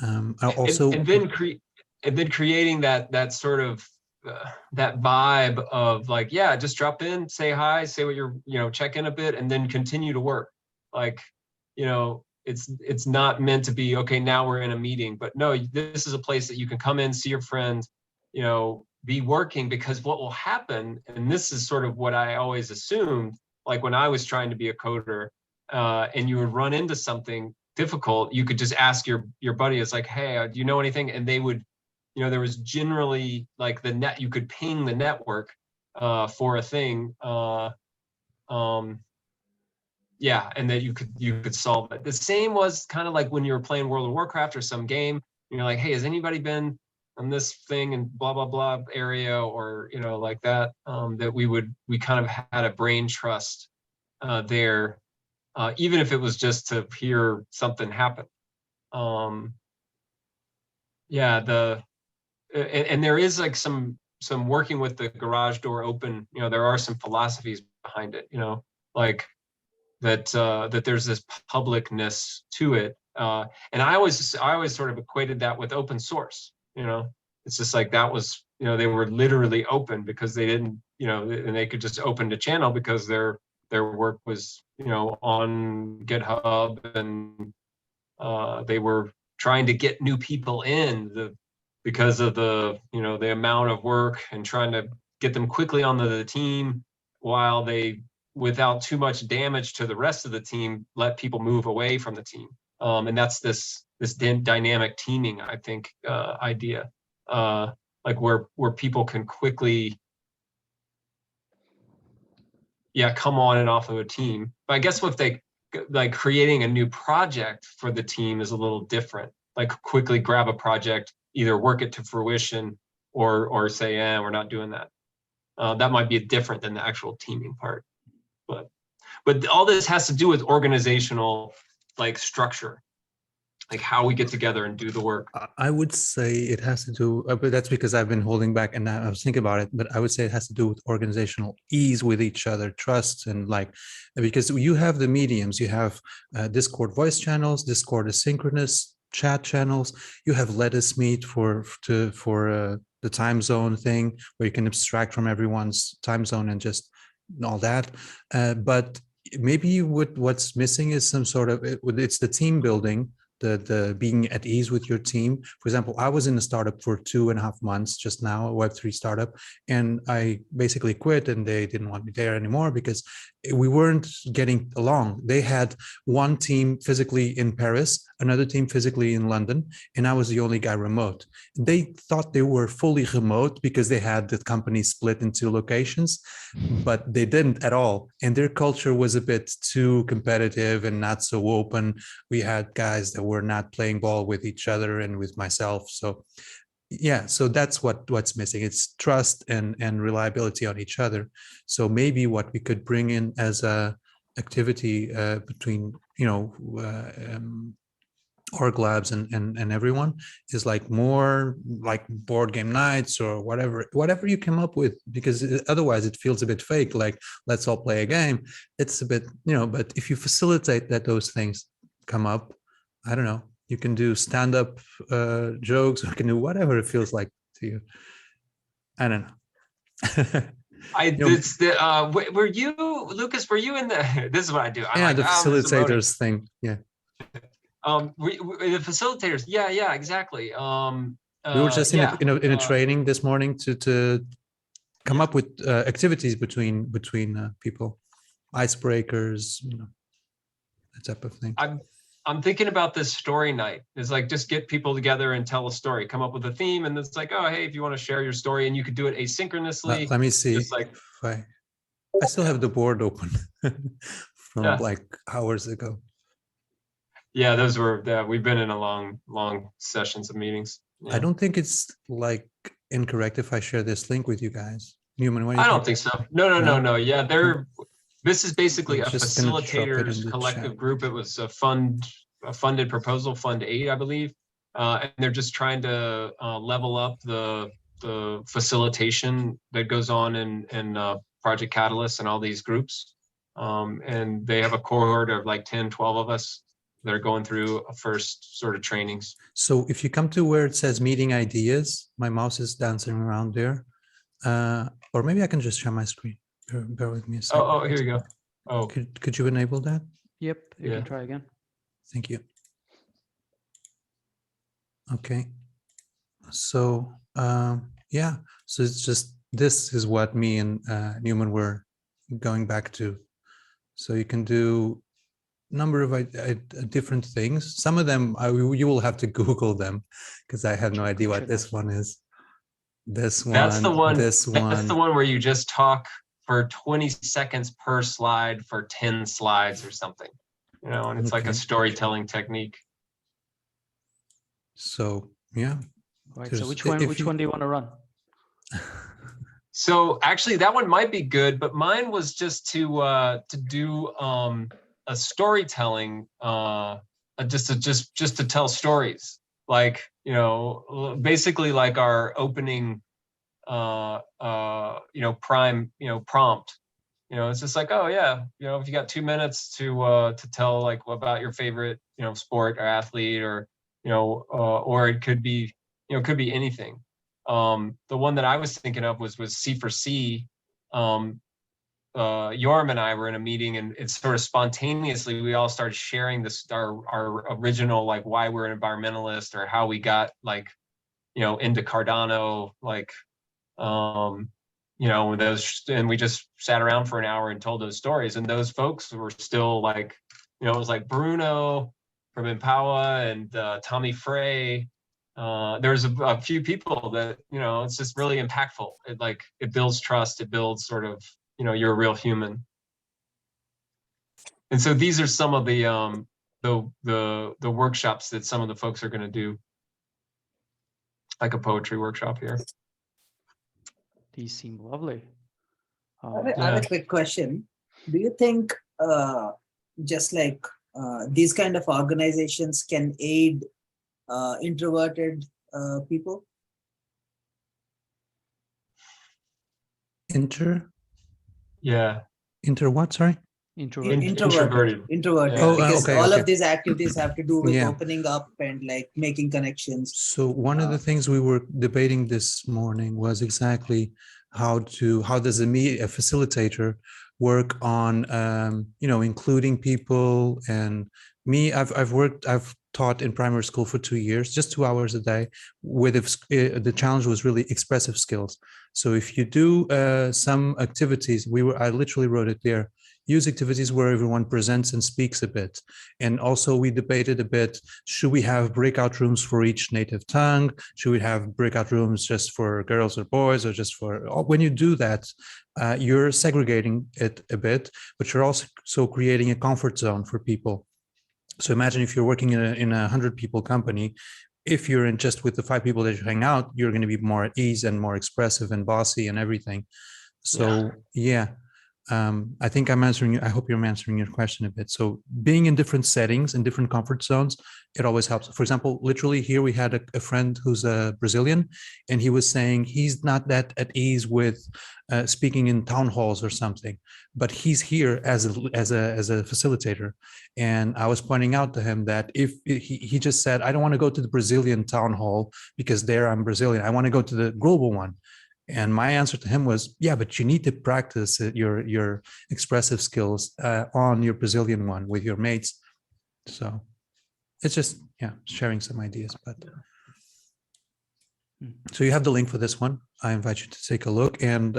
And then creating that sort of that vibe of like, yeah, just drop in, say hi, say what you're, check in a bit, and then continue to work. Like, it's not meant to be, okay, now we're in a meeting, but no, this is a place that you can come in, see your friends, be working. Because what will happen, and this is sort of what I always assumed, like when I was trying to be a coder, and you would run into something difficult, you could just ask your buddy. It's like, hey, do you know anything? And they would, there was generally like you could ping the network for a thing. Yeah, and that you could solve it. The same was kind of like when you were playing World of Warcraft or some game, and you're like, hey, has anybody been on this thing in blah blah blah area, or like that, that we kind of had a brain trust there, even if it was just to hear something happen. Yeah, and there is like some working with the garage door open, there are some philosophies behind it, like that there's this publicness to it, and I always sort of equated that with open source. It's just like that was, they were literally open because they didn't, and they could just open the channel because their work was, on GitHub, and they were trying to get new people in because of the amount of work, and trying to get them quickly onto the team while they, without too much damage to the rest of the team, let people move away from the team. And that's this dynamic teaming, I think, idea, like where people can quickly, come on and off of a team. But I guess if they like creating a new project for the team is a little different. Like quickly grab a project, either work it to fruition, or say, we're not doing that. That might be different than the actual teaming part. But all this has to do with organizational like structure, like how we get together and do the work. I would say it has to do, but that's because I've been holding back and I was thinking about it, but I would say it has to do with organizational ease with each other, trust, and like, because you have the mediums, you have Discord voice channels, Discord asynchronous chat channels, you have Let Us Meet for the time zone thing, where you can abstract from everyone's time zone and just all that. But maybe what's missing is some sort of, it's the team building, the being at ease with your team. For example, I was in a startup for 2.5 months just now, a Web3 startup, and I basically quit, and they didn't want me there anymore because we weren't getting along. They had one team physically in Paris, another team physically in London, and I was the only guy remote. They thought they were fully remote because they had the company split into locations, but they didn't at all. And their culture was a bit too competitive and not so open. We had guys that were not playing ball with each other and with myself. So yeah, so that's what's missing. It's trust and reliability on each other. So maybe what we could bring in as a activity between org labs and everyone is like more like board game nights or whatever you come up with, because otherwise it feels a bit fake, like let's all play a game. It's a bit, but if you facilitate that those things come up, I don't know, you can do stand-up jokes, or you can do whatever it feels like to you. I don't know. Were you, Lucas, were you in the, this is what I do. The facilitators thing. Yeah. The facilitators. Yeah, exactly. We were just in a training this morning to come up with activities between people, icebreakers, that type of thing. I'm thinking about this story night. It's like, just get people together and tell a story, come up with a theme. And it's like, oh, hey, if you want to share your story, and you could do it asynchronously. Let me see. Just like, I still have the board open from like hours ago. Yeah, those were, we've been in a long sessions of meetings. Yeah. I don't think it's like incorrect if I share this link with you guys. Newman, what do you I think? don't think so. No. Yeah, this is basically a facilitators collective group. It was a funded proposal, Fund 8, I believe. And they're just trying to level up the facilitation that goes on in Project Catalyst and all these groups. And they have a cohort of like 10, 12 of us that are going through a first sort of trainings. So if you come to where it says meeting ideas, my mouse is dancing around there. Or maybe I can just share my screen. Bear with me a second. Oh, here you go. Oh, could you enable that? Yep, you can try again. Thank you. Okay. So yeah, so it's just, this is what me and Newman were going back to. So you can do number of different things. Some of them you will have to Google them, because I have no idea what this one is. This one. That's the one. This one. That's the one where you just talk for 20 seconds per slide for 10 slides or something, and it's like a storytelling technique. So yeah. Right. So which one do you want to run? So actually, that one might be good, but mine was just to do a storytelling, just to tell stories, like basically like our opening prompt. It's just like, oh yeah, if you got 2 minutes to tell like about your favorite sport or athlete, or it could be anything. The one that I was thinking of was C for C. Yorm and I were in a meeting, and it's sort of spontaneously we all started sharing this, our original, like why we're an environmentalist, or how we got like into Cardano, like and we just sat around for an hour and told those stories, and those folks were still like, it was like Bruno from Empower and Tommy Frey. There's a few people that it's just really impactful. It builds trust. It builds sort of you're a real human. And so these are some of the workshops that some of the folks are going to do, like a poetry workshop here. These seem lovely. I have a quick question. Do you think just like these kind of organizations can aid introverted people? Yeah. Inter what? Sorry. Introverted. Introverted. Oh, because okay, all okay. of these activities have to do with Yeah. opening up and like making connections. So one of the things we were debating this morning was exactly how does a facilitator work on including people. And me, I've taught in primary school for 2 years, just 2 hours a day, with the challenge was really expressive skills. So if you do some activities, I literally wrote it there. use activities where everyone presents and speaks a bit. And also we debated a bit, should we have breakout rooms for each native tongue? Should we have breakout rooms just for girls or boys, or just for, when you do that, you're segregating it a bit, but you're also creating a comfort zone for people. So imagine if you're working in a 100 people company, if you're in just with the 5 people that you hang out, you're going to be more at ease and more expressive and bossy and everything. So yeah, I think I'm answering. I hope you're answering your question a bit. So being in different settings and different comfort zones, it always helps. For example, literally here we had a friend who's a Brazilian, and he was saying he's not that at ease with speaking in town halls or something, but he's here as a facilitator. And I was pointing out to him that if he just said, I don't want to go to the Brazilian town hall because there I'm Brazilian. I want to go to the global one. And my answer to him was, yeah, but you need to practice your expressive skills on your Brazilian one with your mates. So it's just, yeah, sharing some ideas. But so you have the link for this one. I invite you to take a look. And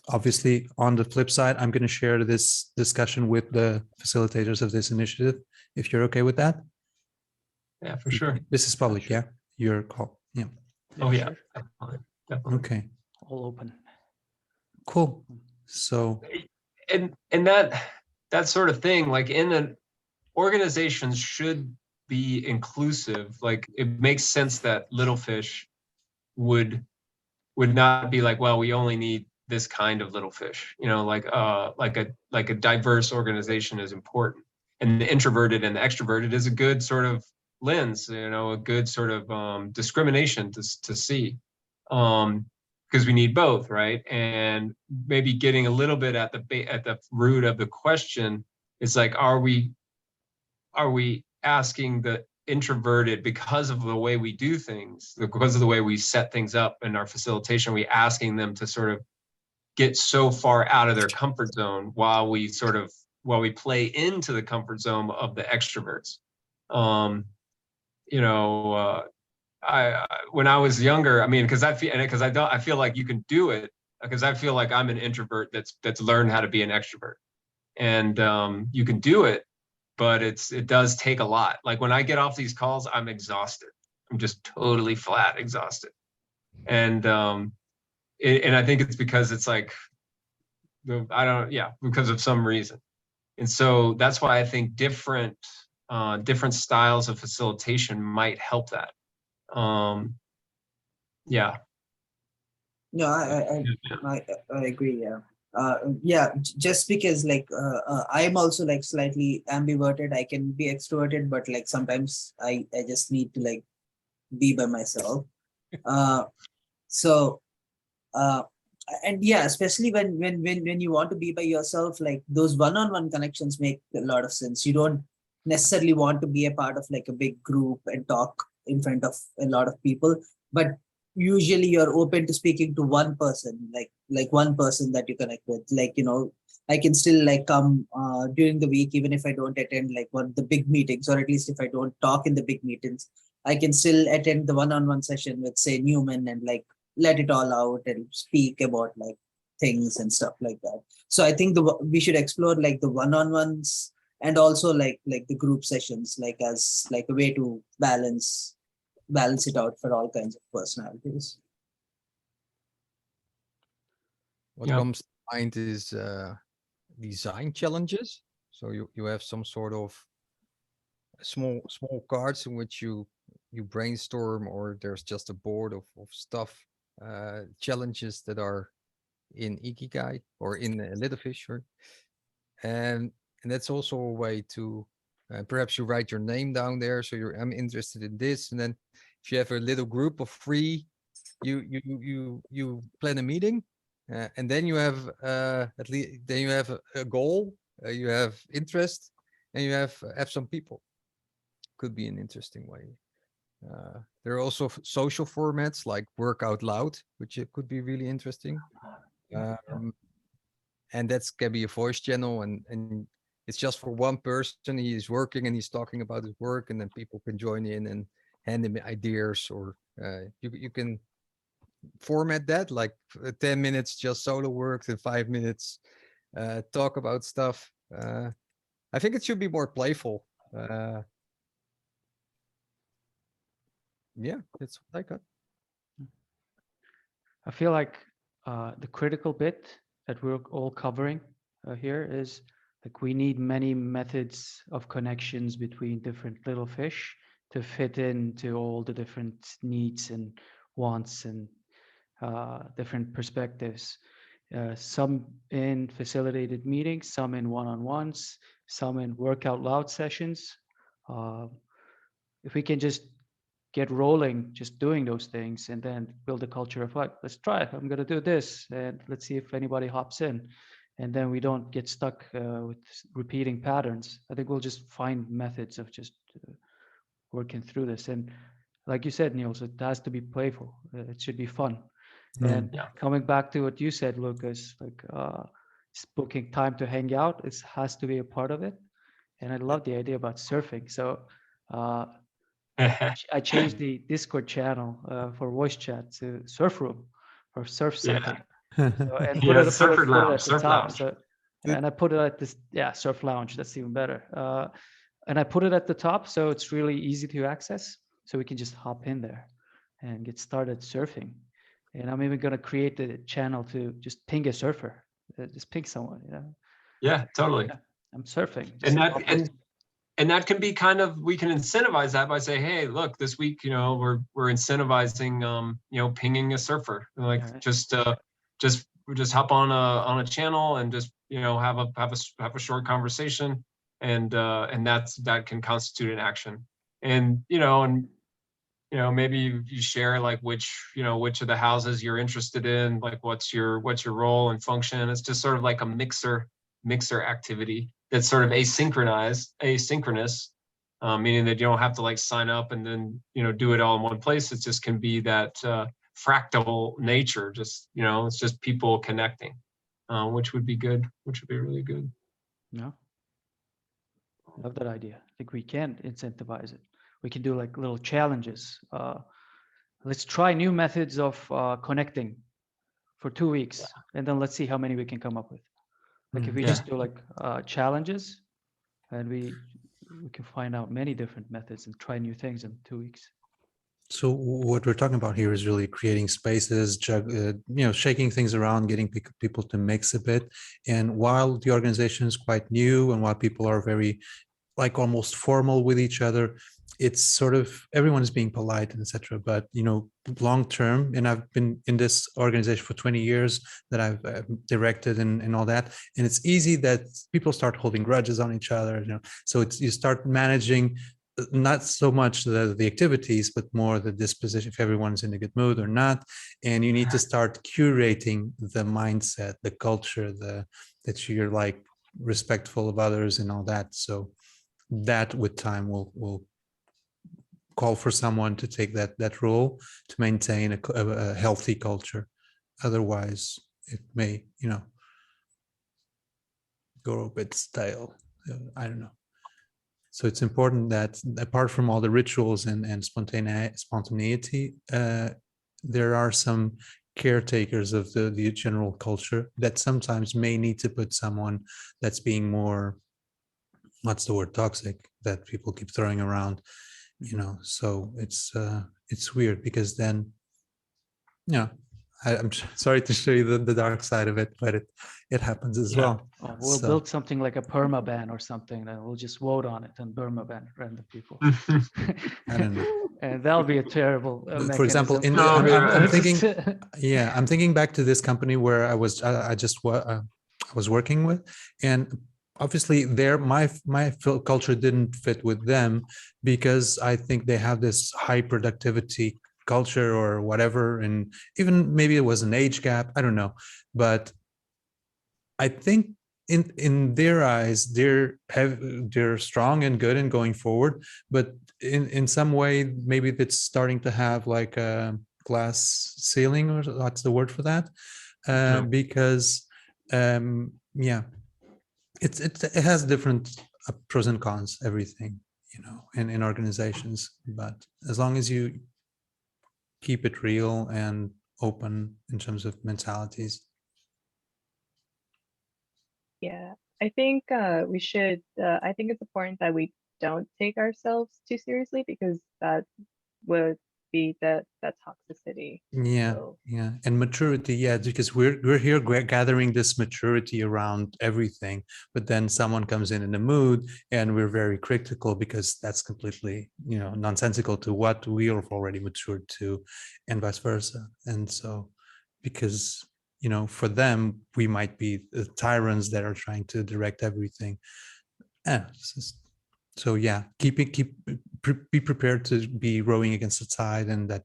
obviously on the flip side, I'm going to share this discussion with the facilitators of this initiative, if you're okay with that. Yeah, for sure. This is public, yeah? Your call, yeah. Oh yeah, sure. definitely. Okay. All open. Cool. So And that sort of thing, like in an organizations should be inclusive. Like it makes sense that littlefish would not be like, well, we only need this kind of littlefish, you know, like a diverse organization is important, and the introverted and the extroverted is a good sort of lens, you know, a good sort of discrimination to see. Because we need both, right? And maybe getting a little bit at the root of the question is like, are we asking the introverted, because of the way we do things, because of the way we set things up in our facilitation, are we asking them to sort of get so far out of their comfort zone while we play into the comfort zone of the extroverts? You know, when I was younger, I mean, I feel like you can do it, because I feel like I'm an introvert that's learned how to be an extrovert, and you can do it, but it does take a lot. Like when I get off these calls, I'm exhausted. I'm just totally flat exhausted, and I think it's because it's like because of some reason, and so that's why I think different styles of facilitation might help that. Yeah. No, I agree. Yeah. Just because like I'm also like slightly ambiverted. I can be extroverted, but like sometimes I just need to like be by myself. So and yeah, especially when you want to be by yourself, like those one-on-one connections make a lot of sense. You don't necessarily want to be a part of like a big group and talk in front of a lot of people, but usually you're open to speaking to one person, like one person that you connect with. Like, you know, I can still like come during the week, even if I don't attend like one of the big meetings, or at least if I don't talk in the big meetings, I can still attend the one-on-one session with say Newman and like let it all out and speak about like things and stuff like that. So I think we should explore like the one-on-ones and also like the group sessions, like as like a way to balance it out for all kinds of personalities. What comes to mind is design challenges. So you have some sort of small cards in which you brainstorm, or there's just a board of stuff, challenges that are in Ikigai or in Littlefish, and that's also a way to perhaps you write your name down there. So I'm interested in this, and then if you have a little group of 3, you plan a meeting, and then you have at least then you have a goal, you have interest, and you have some people. Could be an interesting way. There are also social formats like work out loud, which could be really interesting. And that can be a voice channel, and it's just for one person. He is working and he's talking about his work, and then people can join in and hand him ideas, or you can format that like 10 minutes just solo work and 5 minutes talk about stuff. I think it should be more playful. Yeah, that's what I got. I feel like the critical bit that we're all covering here is like we need many methods of connections between different little fish to fit into all the different needs and wants and different perspectives. Some in facilitated meetings, some in one-on-ones, some in work out loud sessions. If we can just get rolling, just doing those things, and then build a culture of like, let's try it. I'm gonna do this, and let's see if anybody hops in, and then we don't get stuck with repeating patterns. I think we'll just find methods of just working through this. And like you said, Niels, it has to be playful. It should be fun. And Yeah. coming back to what you said, Lucas, like booking time to hang out, it has to be a part of it. And I love the idea about surfing. So I changed the Discord channel for voice chat to surf room or surf something. So, and put Yeah, it Surfer put it Lounge, at the Surf top. Lounge. So, and I put it at this, yeah, surf lounge. That's even better. And I put it at the top, so it's really easy to access. So we can just hop in there and get started surfing. And I'm even gonna create the channel to just ping a surfer, just ping someone. You know, Yeah, totally. yeah, I'm surfing. And Just that hop in. and that can be kind of, we can incentivize that by saying, hey, look, this week, we're incentivizing pinging a surfer, like All right. just hop on a channel and just have a short conversation, and that can constitute an action. And maybe you share like which of the houses you're interested in, like what's your role and function. It's just sort of like a mixer activity that's sort of asynchronous, meaning that you don't have to like sign up and then do it all in one place. It just can be that fractal nature, just it's just people connecting, which would be good, which would be really good. No, love that idea. I think we can incentivize it. We can do like little challenges. Let's try new methods of connecting for 2 weeks, and then let's see how many we can come up with. Like if we Yeah. just do like challenges, and we can find out many different methods and try new things in 2 weeks. So what we're talking about here is really creating spaces, shaking things around, getting people to mix a bit. And while the organization is quite new and while people are very like almost formal with each other, it's sort of everyone is being polite, etc. But long term, and I've been in this organization for 20 years that I've directed and all that, and it's easy that people start holding grudges on each other. So you start managing not so much the activities, but more the disposition, if everyone's in a good mood or not. And you need to start curating the mindset, the culture, that you're like respectful of others and all that. So that with time will call for someone to take that role to maintain a healthy culture. Otherwise, it may, go a bit stale. I don't know. So it's important that apart from all the rituals and spontaneity, there are some caretakers of the general culture that sometimes may need to put someone that's being more, what's the word, toxic, that people keep throwing around, so it's weird because then, I'm sorry to show you the dark side of it, but it happens as well. Oh, we'll build something like a permaban or something, and we'll just vote on it and permaban random people. I don't know. And that'll be a terrible For example, mechanism. I'm thinking, I'm thinking back to this company where I was working with, and obviously my culture didn't fit with them because I think they have this high productivity culture or whatever, and even maybe it was an age gap, I don't know, but I think in their eyes they're strong and good and going forward, but in some way maybe it's starting to have like a glass ceiling, or what's the word for that, because it has different pros and cons, everything, in organizations, but as long as you keep it real and open in terms of mentalities. Yeah, I think we should. I think it's important that we don't take ourselves too seriously, because that would be that toxicity. Yeah, So yeah, and maturity, yeah, because we're here gathering this maturity around everything, but then someone comes in the mood, and we're very critical because that's completely, you know, nonsensical to what we have already matured to, and vice versa. And so, because, you know, for them, we might be the tyrants that are trying to direct everything. Yeah, so yeah, be prepared to be rowing against the tide, and that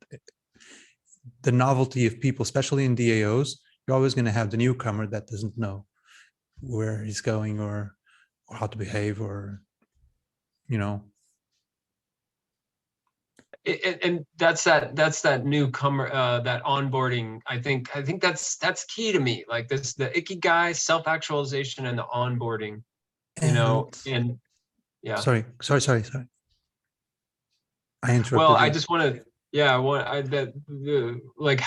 the novelty of people, especially in DAOs, you're always going to have the newcomer that doesn't know where he's going or how to behave, or, you know. And that's that newcomer, that onboarding. I think that's key to me. Like this, the ikigai, self-actualization, and the onboarding. You know, and yeah. Sorry. I interrupted Well, you. I just want to, yeah, like,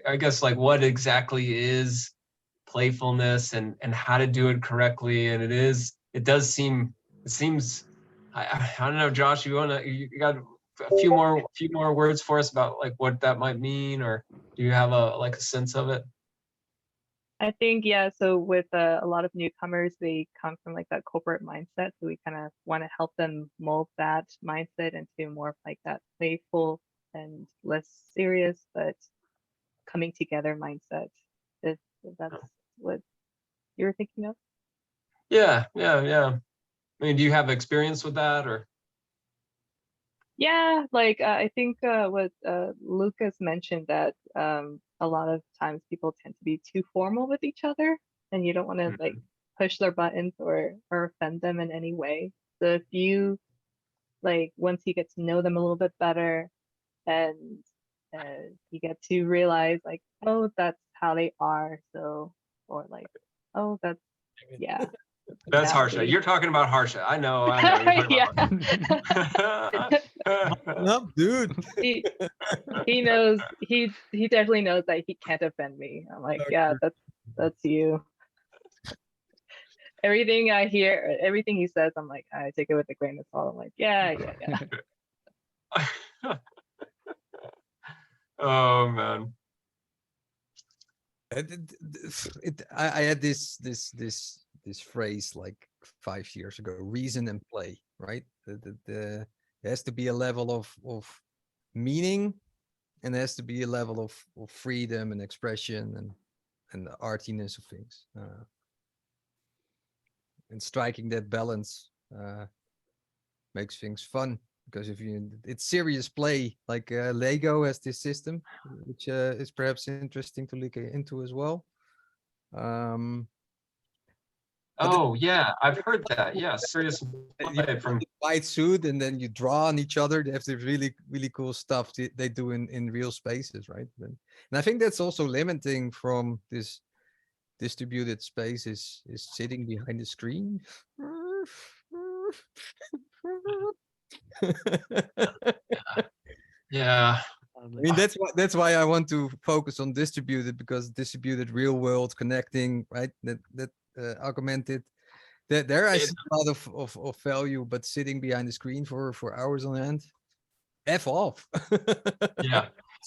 I guess, like, what exactly is playfulness, and how to do it correctly. And it seems, I don't know, Josh, you got a few more words for us about like what that might mean, or do you have a sense of it? I think, yeah, so with a lot of newcomers, they come from like that corporate mindset. So we kind of want to help them mold that mindset into more of like that playful and less serious, but coming together mindset. If that's what you were thinking of. Yeah. I mean, do you have experience with that, or? Yeah, like I think what Lucas mentioned, that a lot of times people tend to be too formal with each other, and you don't want to like push their buttons or offend them in any way. So if you, like, once you get to know them a little bit better, and you get to realize like, oh, that's how they are, so, or like, oh, that's, yeah. That's Harsha. You're talking about Harsha. I know. You're talking about No, dude. He knows, he definitely knows that he can't offend me. I'm like, yeah, that's you. Everything I hear, everything he says, I'm like, I take it with a grain of salt. I'm like, yeah. Oh man. I had this phrase like 5 years ago: reason and play, right? There has to be a level of meaning, and there has to be a level of freedom and expression and the artiness of things. And striking that balance makes things fun, because it's serious play. Like Lego has this system, which is perhaps interesting to look into as well. Oh yeah, I've heard that. Yeah, serious play from white suit, and then you draw on each other. They have the really cool stuff they do in real spaces, right? And I think that's also limiting from this distributed space is sitting behind the screen. yeah. I mean, that's why I want to focus on distributed, because distributed real world connecting, right? That augmented. There I see a lot of value, but sitting behind the screen for hours on end, F off.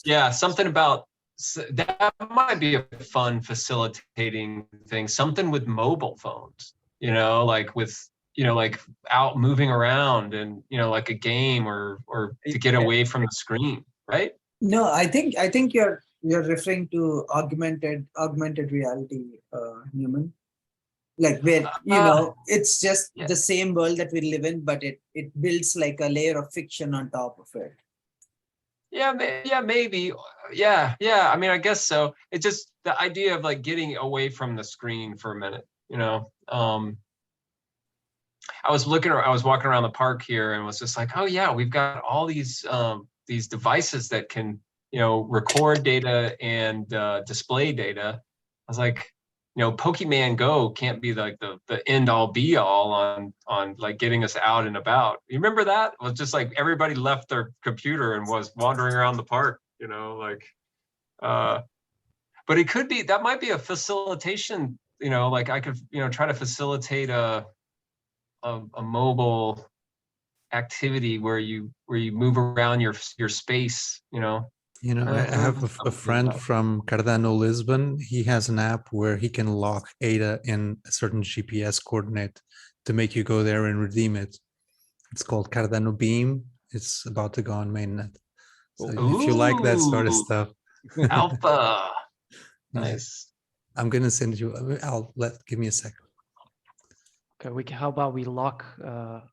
Yeah. Something about that might be a fun facilitating thing. Something with mobile phones, like with, like out moving around, and like a game or to get away from the screen, right? No, I think you're referring to augmented reality, Newman. Like where it's just the same world that we live in, but it builds like a layer of fiction on top of it. Yeah, maybe. Yeah. I mean, I guess so. It's just the idea of like getting away from the screen for a minute. I was walking around the park here and was just like, oh yeah, we've got all these devices that can, record data and display data. I was like, Pokemon Go can't be like the end all be all on like getting us out and about. You remember that? It was just like everybody left their computer and was wandering around the park, but it could be, that might be a facilitation you know, like I could, you know, try to facilitate a mobile activity where you move around your space, you know. You know, I have a friend from Cardano, Lisbon. He has an app where he can lock ADA in a certain GPS coordinate to make you go there and redeem it. It's called Cardano Beam. It's about to go on mainnet. So if you like that sort of Ooh, stuff, alpha. yeah, Nice. I'm gonna send you. Give me a second. Okay, how about we lock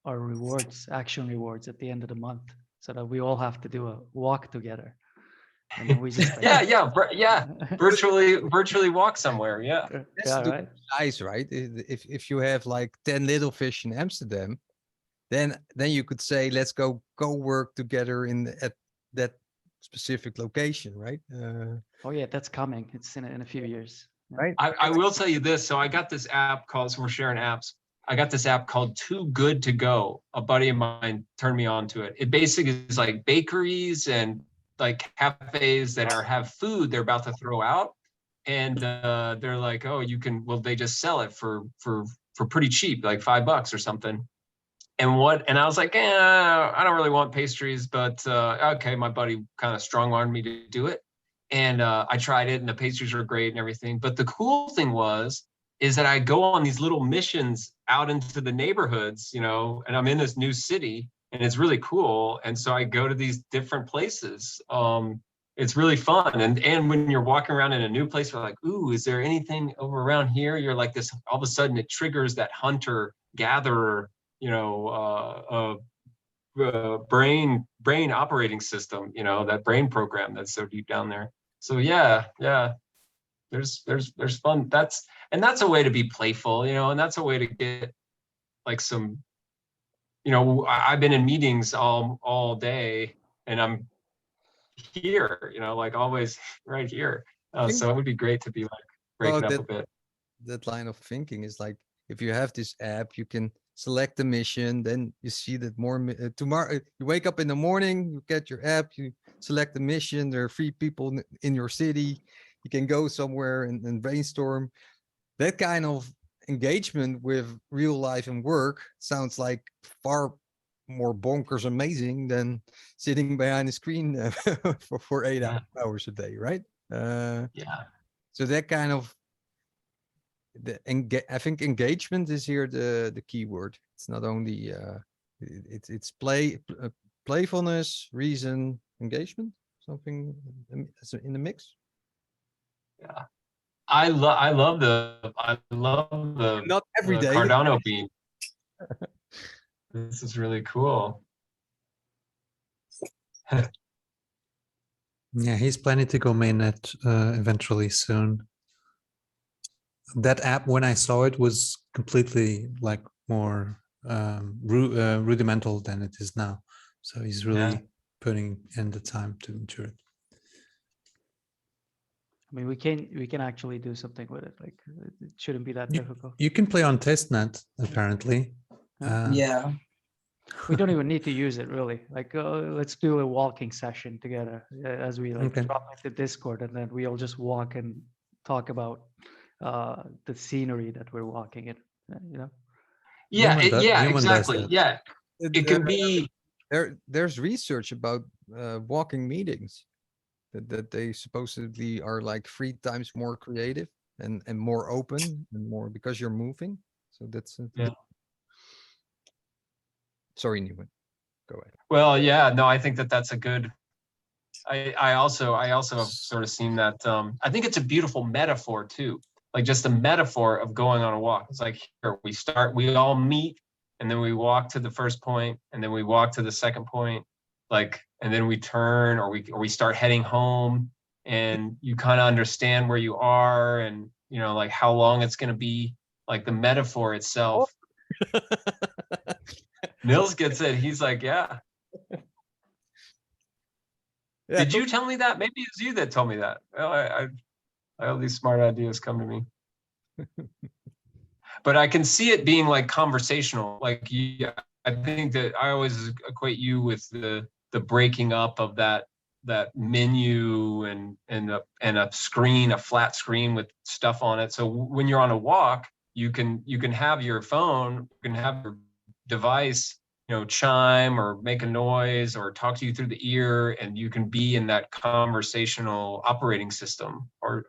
our rewards, action rewards at the end of the month, so that we all have to do a walk together. And then we just yeah, virtually walk somewhere. Yeah. Yeah, right. Nice, right? If you have like 10 little fish in Amsterdam, then you could say, let's go work together at that specific location, right? Oh yeah, that's coming. It's in a few years. Yeah. Right. I will tell you this. So I got this app called, so we're sharing apps. I got this app called Too Good to Go. A buddy of mine turned me on to it. It basically is like bakeries and like cafes that have food they're about to throw out. And they're like, oh, they just sell it for pretty cheap, like $5 or something. And I was like, I don't really want pastries, but okay, my buddy kind of strong-armed me to do it. And I tried it and the pastries were great and everything. But the cool thing is that I go on these little missions out into the neighborhoods, you know, and I'm in this new city and it's really cool. And so I go to these different places. It's really fun. And when you're walking around in a new place, you're like, ooh, is there anything over around here? You're like this, all of a sudden it triggers that hunter gatherer, you know, brain operating system, you know, that brain program that's so deep down there. So yeah, there's fun. That's a way to be playful, you know, and that's a way to get like some, you know, I've been in meetings all day and I'm here, you know, like always right here. So it would be great to be like breaking up a bit. That line of thinking is like, if you have this app, you can select the mission, then you see that tomorrow you wake up in the morning, you get your app, you select the mission, there are 3 people in your city, you can go somewhere and brainstorm. That kind of engagement with real life and work sounds like far more bonkers amazing than sitting behind a screen for 8 hours a day, right? Yeah. So that kind of I think engagement is here the key word. It's not only it's playfulness, reason, engagement, something in the mix. Yeah, I love the not every day Cardano beam. This is really cool. Yeah, he's planning to go mainnet eventually soon. That app, when I saw it, was completely like more rudimental than it is now. So he's really putting in the time to mature it. I mean, we can actually do something with it. Like, it shouldn't be that difficult. You can play on testnet, apparently. Yeah. We don't even need to use it really. Like, let's do a walking session together as we like drop into Discord, and then we all just walk and talk about the scenery that we're walking in. You know. Yeah. Exactly. Yeah. It can be. There's research about walking meetings that they supposedly are like 3 times more creative and more open and more because you're moving. So that's Sorry, Newman. Go ahead. Well, yeah, no, I think that's a good. I also have sort of seen that. I think it's a beautiful metaphor too, like just the metaphor of going on a walk. It's like here we all meet, and then we walk to the first point, and then we walk to the second point, like, and then we turn or we start heading home, and you kind of understand where you are, and you know, like how long it's going to be, like the metaphor itself. Nils gets it. He's like, yeah. Did you tell me that? Maybe it's you that told me that. Well, I all these smart ideas come to me. But I can see it being like conversational. Like, I think that I always equate you with the breaking up of that that menu and a screen, a flat screen with stuff on it. So when you're on a walk, you can have your phone, you can have your device, chime or make a noise or talk to you through the ear, and you can be in that conversational operating system, but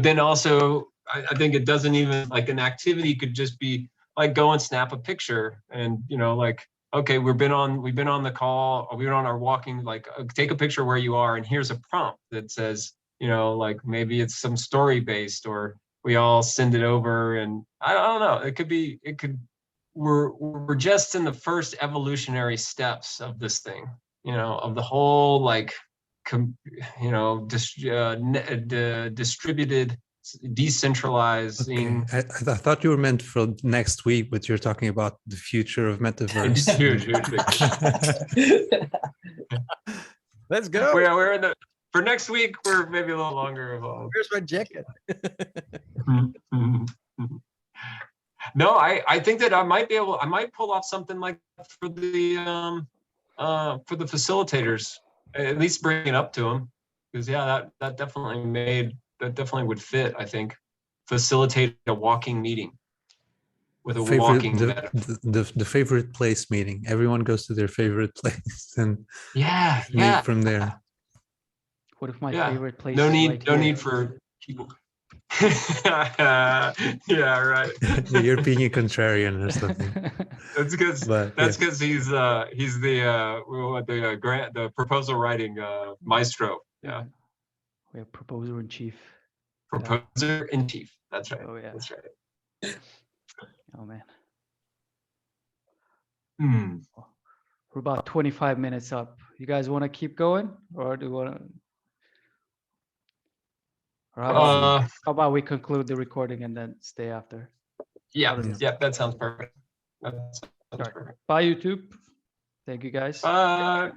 then also I think it doesn't even, like, an activity could just be like, go and snap a picture, and like, okay, we've been on the call, or we're on our walking, like, take a picture where you are, and here's a prompt that says, like, maybe it's some story based, or we all send it over, and I don't know, we're just in the first evolutionary steps of this thing, of the whole, like, distributed, decentralizing. Okay. I thought you were meant for next week, but you're talking about the future of metaverse. Let's go. We're in for next week. We're maybe a little longer involved. Where's my jacket? No, I think that I might pull off something like for the facilitators, at least bring it up to them, because that definitely would fit. I think facilitate a walking meeting with a walking metaphor. The favorite place meeting. Everyone goes to their favorite place and meet from there. What if my favorite place? No is need, right no here? need for people. Yeah, right. You're being a contrarian or something. That's because he's the proposal writing maestro. Yeah. We have proposer in chief. Proposer in chief. That's right. Oh yeah. That's right. Oh man. Hmm. We're about 25 minutes up. You guys want to keep going, or do you want to? Or how about we conclude the recording and then stay after? Yeah, that sounds perfect. That sounds perfect. Bye, YouTube. Thank you, guys. Bye.